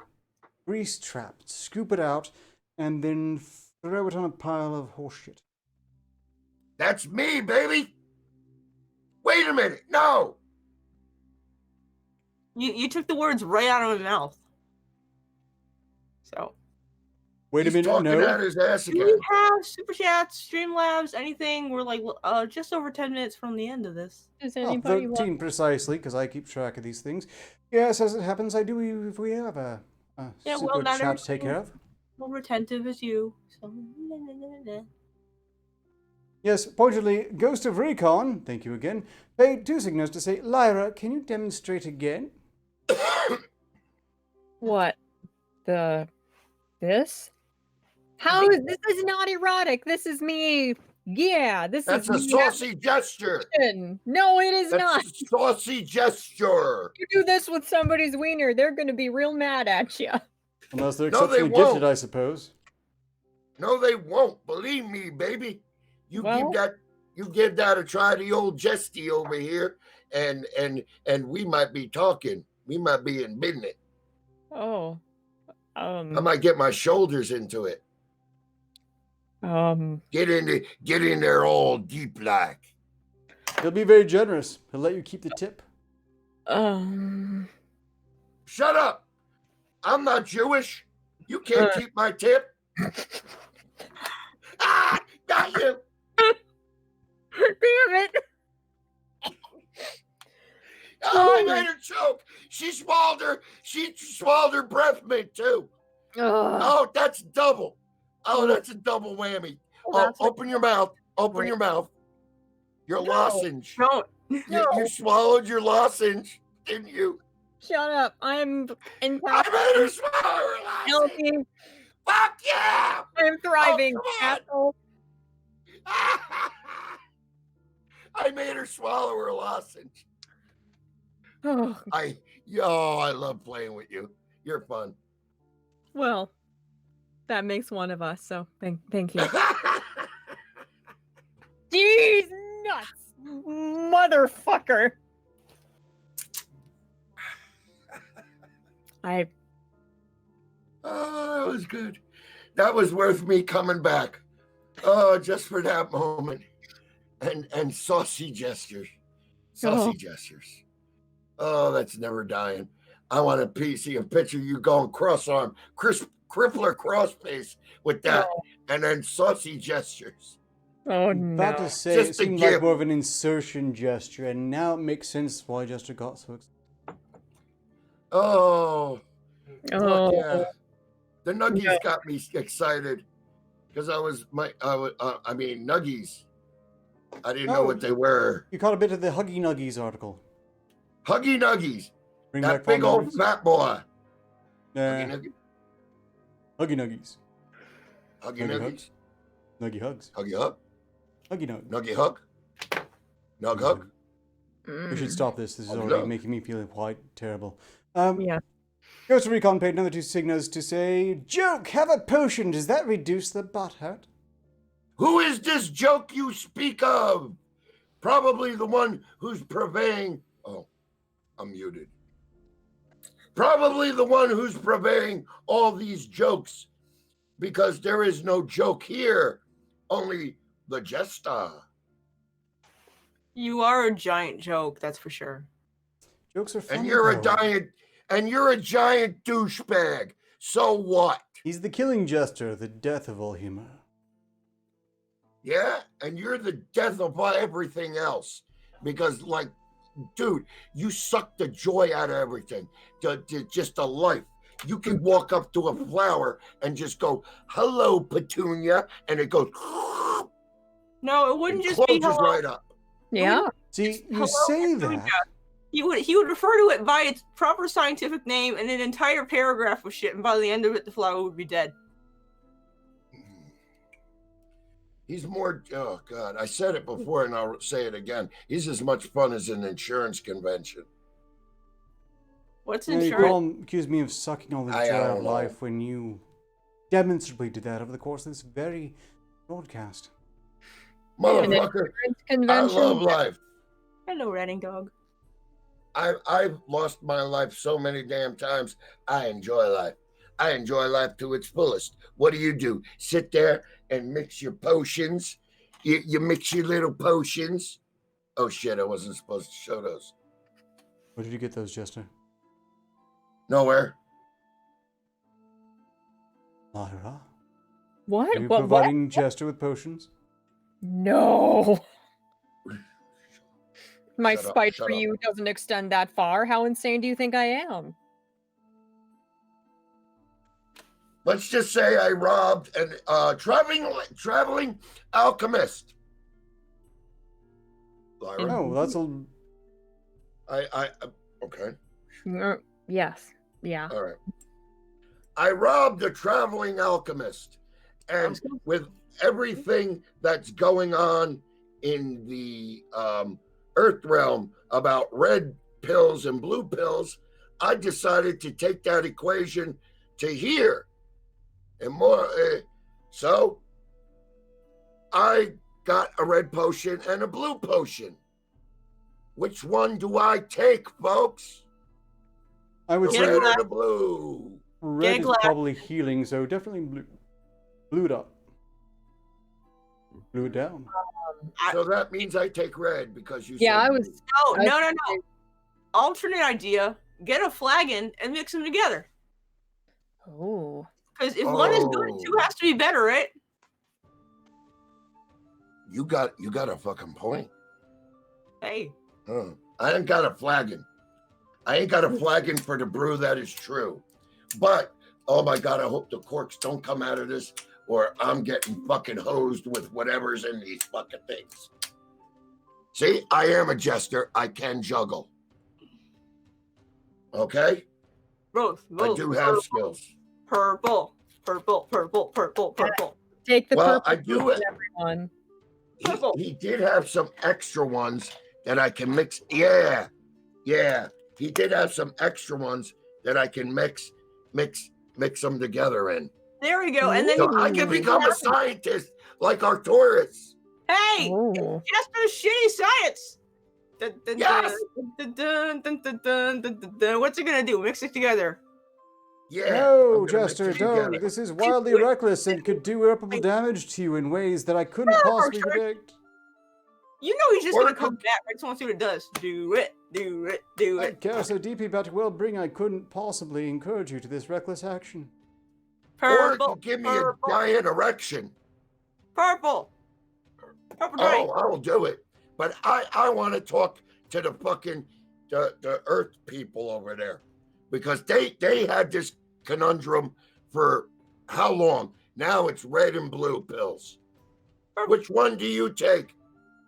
grease trap, scoop it out, and then throw it on a pile of horseshit? That's me, baby. Wait a minute. No. you took the words right out of my mouth. So Wait a He's minute, talking no. out his ass do again. we have super chats, Streamlabs, anything? We're like just over 10 minutes from the end of this. Does Oh, anybody want 13 precisely, because I keep track of these things. Yes, as it happens, I do if we have a Yeah, super well, not chat to take care of. Well, retentive as you. So Yes, pointedly, Ghost of Recon, thank you again, paid 2 signals to say, Lyra, can you demonstrate again? what? This? How is this is not erotic. This is me. Yeah, this That's is a saucy gesture. action. No, it is not. That's a saucy gesture. You do this with somebody's wiener, they're gonna be real mad at you. Unless they're No, they exceptionally gifted, won't. I suppose. No, they won't. Believe me, baby. You Well- give that a try, the old jesty over here, and we might be talking. We might be in business. Oh. I might get my shoulders into it. Get in there all deep like. He'll be very generous. He'll let you keep the tip. Shut up. I'm not Jewish. You can't keep my tip. Got you. Damn it. Oh, I made her choke. She swallowed her breath mint too. Oh, that's double. Oh, that's a double whammy. Oh, open your mouth. Open your mouth. Your lozenge. don't. You swallowed your lozenge, didn't you? Shut up. I'm in I made her swallow her lozenge. healthy. Fuck yeah! I'm thriving, Oh, come on. asshole. I made her swallow her lozenge. Oh, I love playing with you. You're fun. well, that makes one of us, so thank you. Jeez, nuts, motherfucker. Oh, that was good. That was worth me coming back. Just for that moment. And saucy gestures. Saucy gestures. Oh, that's never dying. I want to see a picture of you going cross-arm, crippler cross-face with that, and then saucy gestures. Oh I'm about no. to say Just it to seemed like give- more of an insertion gesture, and now it makes sense why Jester got so excited. Oh, fuck Oh, yeah. The Nuggies No. got me excited because Nuggies. I didn't know Oh. what they were. You caught a bit of the Huggy Nuggies article. Huggy Nuggies. Bring That back big fond old memories? fat boy. Nah, Huggy Nuggies. Huggy Nuggies. Huggy Nuggy Nuggies. Hugs. Nuggy Hugs. Huggy Hug. Huggy Nug. Nuggy Hug. Nug Hug. We should stop this. This is Huggy already Nug. making me feel quite terrible. Yeah. Ghost Recon paid another 2 signas to say, "Joke, have a potion. Does that reduce the butt hurt?" Who is this joke you speak of? Probably the one who's purveying. Oh, I'm muted. Probably the one who's purveying all these jokes, because there is no joke here, only the jester. You are a giant joke, that's for sure. Jokes are fun. And you're though. a giant douchebag. So what? He's the killing jester, the death of all humor. Yeah, and you're the death of everything else. Because, like, dude, you suck the joy out of everything. Just a life. You can walk up to a flower and just go, "Hello, Petunia," and it goes. No, it wouldn't and just be closes hello. right up. Yeah. See, you Hello, say Petunia. that. He would refer to it by its proper scientific name and an entire paragraph of shit, and by the end of it, the flower would be dead. He's more. Oh God, I said it before, and I'll say it again. He's as much fun as an insurance convention. What's You insurance? accuse me of sucking all the I joy out don't of know. life when you demonstrably did that over the course of this very broadcast. Motherfucker, I Convention. love life. Hello, ratting dog. I've lost my life so many damn times. I enjoy life. I enjoy life to its fullest. What do? Sit there and mix your potions. You mix your little potions. Oh shit, I wasn't supposed to show those. Where did you get those, Jester? Nowhere. Lyra? What? Are you What? providing Jester with potions? No. My Shut up, spite shut for up. you doesn't extend that far. How insane do you think I am? Let's just say I robbed a traveling alchemist. Lyra, No, that's a. I okay. Yes. Yeah. All right. I robbed a traveling alchemist, and with everything that's going on in the Earth realm about red pills and blue pills, I decided to take that equation to here and more. So I got a red potion and a blue potion. Which one do I take, folks? I would The say red or the blue? red is glass. probably healing, so definitely blue it up. Blue it down. So that means I take red because you Yeah, said I was. blue. No. Alternate idea: get a flagon and mix them together. Oh. Because if one is good, two has to be better, right? You got a fucking point. Hey, I ain't got a flagon. I ain't got a flagon for the brew, that is true. But, oh my God, I hope the corks don't come out of this or I'm getting fucking hosed with whatever's in these fucking things. See, I am a jester. I can juggle. Okay? Both. I do have skills. Purple. Take the Well, purple I do potion, it. everyone. Purple. He did have some extra ones that I can mix. Yeah. He did have some extra ones that I can mix them together in. There we go. And then So I can become a scientist like Arcturus. hey, Oh. Jasper's shitty science. Yes. What's it gonna do? Mix it together. Yeah. No, I'm gonna mix Jester, it don't. together. This is wildly reckless and could do irreparable damage to you in ways that I couldn't possibly predict. You know he's just gonna come back. I just want to see what it does. Do it. I care so deeply about your well-being, I couldn't possibly encourage you to this reckless action. Or it could give me a giant erection. Purple. Oh, I will do it. But I want to talk to the fucking the Earth people over there, because they had this conundrum for how long? Now it's red and blue pills. Which one do you take,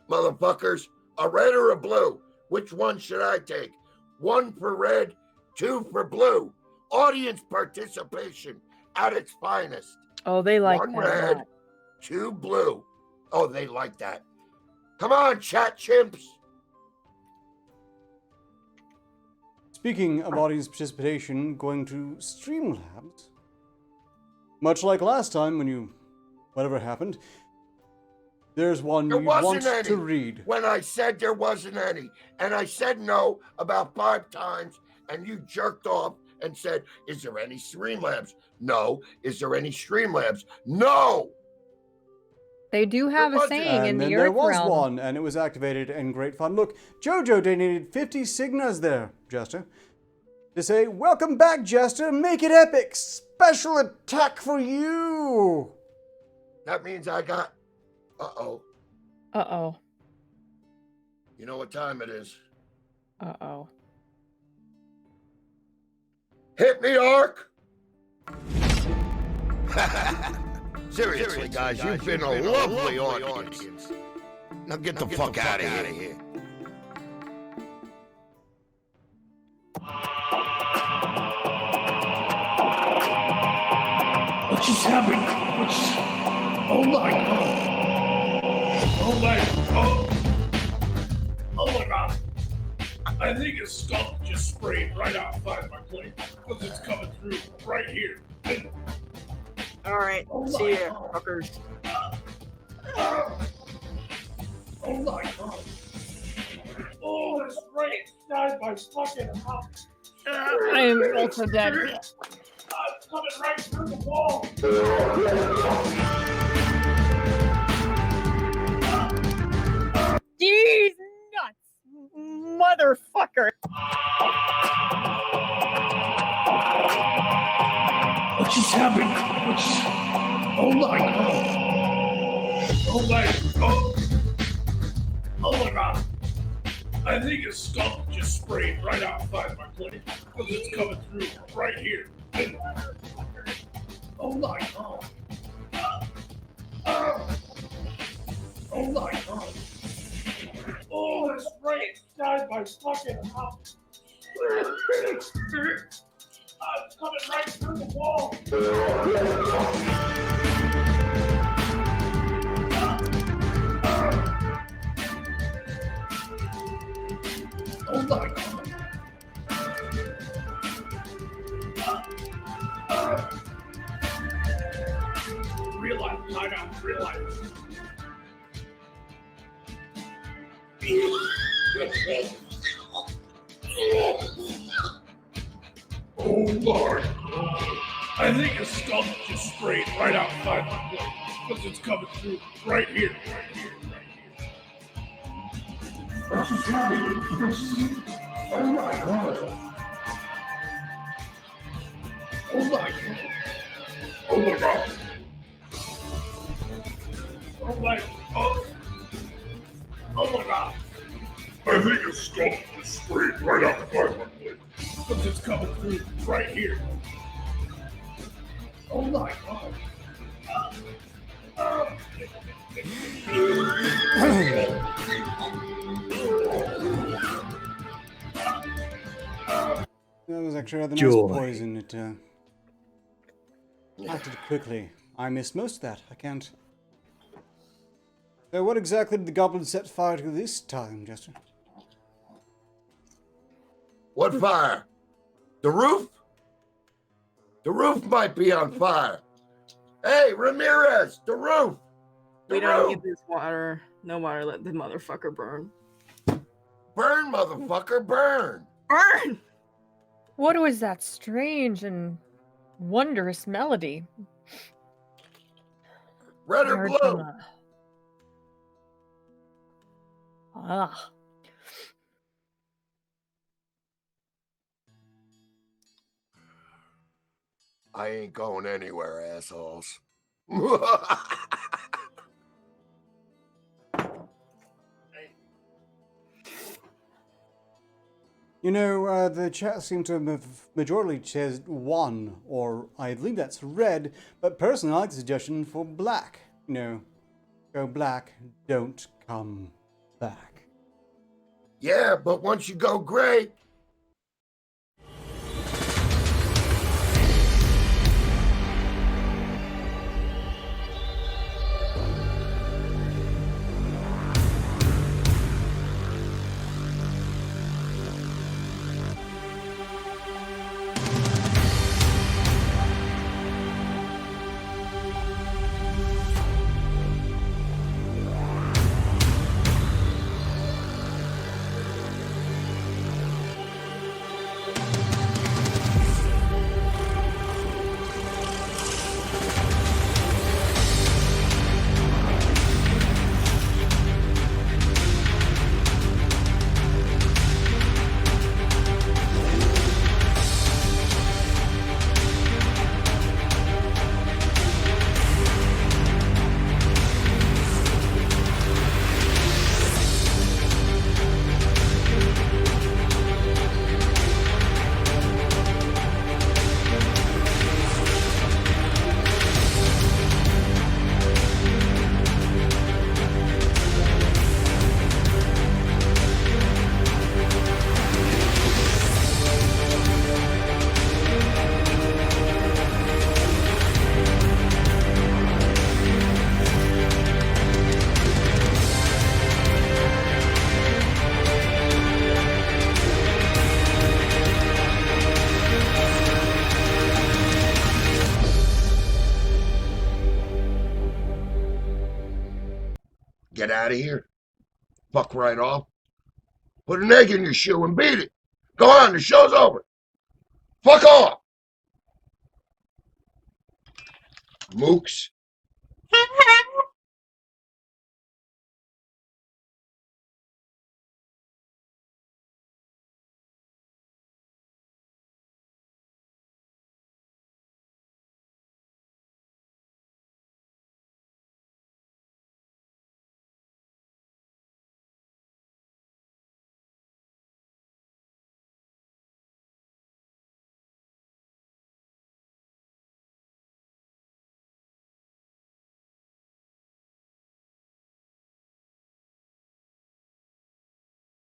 motherfuckers? A red or a blue? Which one should I take? 1 for red, 2 for blue. Audience participation at its finest. Oh, they like 1 that. red, 2 blue. Oh, they like that. Come on, chat chimps. Speaking of audience participation, going to Streamlabs. Much like last time when whatever happened, there's one There you wasn't want any to read. when I said there wasn't any. And I said no about 5 times, and you jerked off and said, is there any Streamlabs? No. Is there any Streamlabs? No. They do have a wasn't. saying in And the then there Earth was realm. one, and it was activated and great fun. Look, Jojo donated 50 Signas there, Jester, to say, welcome back, Jester, make it epic, special attack for you. That means I got, uh-oh. Uh-oh. You know what time it is. Uh-oh. Hit me, Ark. Seriously, guys, you've been a lovely audience. Now get the fuck out of here. What just happened? Oh my god. Oh my god. I think a skunk just sprayed right outside my plate because it's coming through right here. All right. See ya, fuckers. Oh my god. Oh, the spray died my fucking house. I am also dead. It's coming right through the wall. Jeez, nuts, motherfucker. What just happened? Oh my god. Oh my god. I think a skunk just sprayed right outside my plate because it's coming through right here. Oh my god. Oh my god. Oh, the spray died my fucking house. It's coming right through the wall. Oh my god. Real life, time out, real life. Oh Lord. I think a skunk just sprayed right outside my plate because it's coming through right here. What just happened? Oh my god. Oh my god. Oh my god. Oh my god. Oh my god. I think a skunk just sprayed right outside my plate because it's coming through right here. Oh my god. That was actually rather nice Joy. poison. It acted quickly. I missed most of that. I can't. So what exactly did the goblin set fire to this time, Jester? What fire? The roof? The roof might be on fire. Hey, Ramirez, the roof. The We don't roof. need this water. No water, let the motherfucker burn. Burn, motherfucker, burn. Burn! What was that strange and wondrous melody? Red or Heard blue? from a- Ah, I ain't going anywhere, assholes. You know, the chat seemed to have majorly said one, or I believe that's red, but personally I like the suggestion for black. You know, go black, don't come back. Yeah, but once you go gray, get out of here. Fuck right off. Put an egg in your shoe and beat it. Go on, the show's over. Fuck off. Mooks.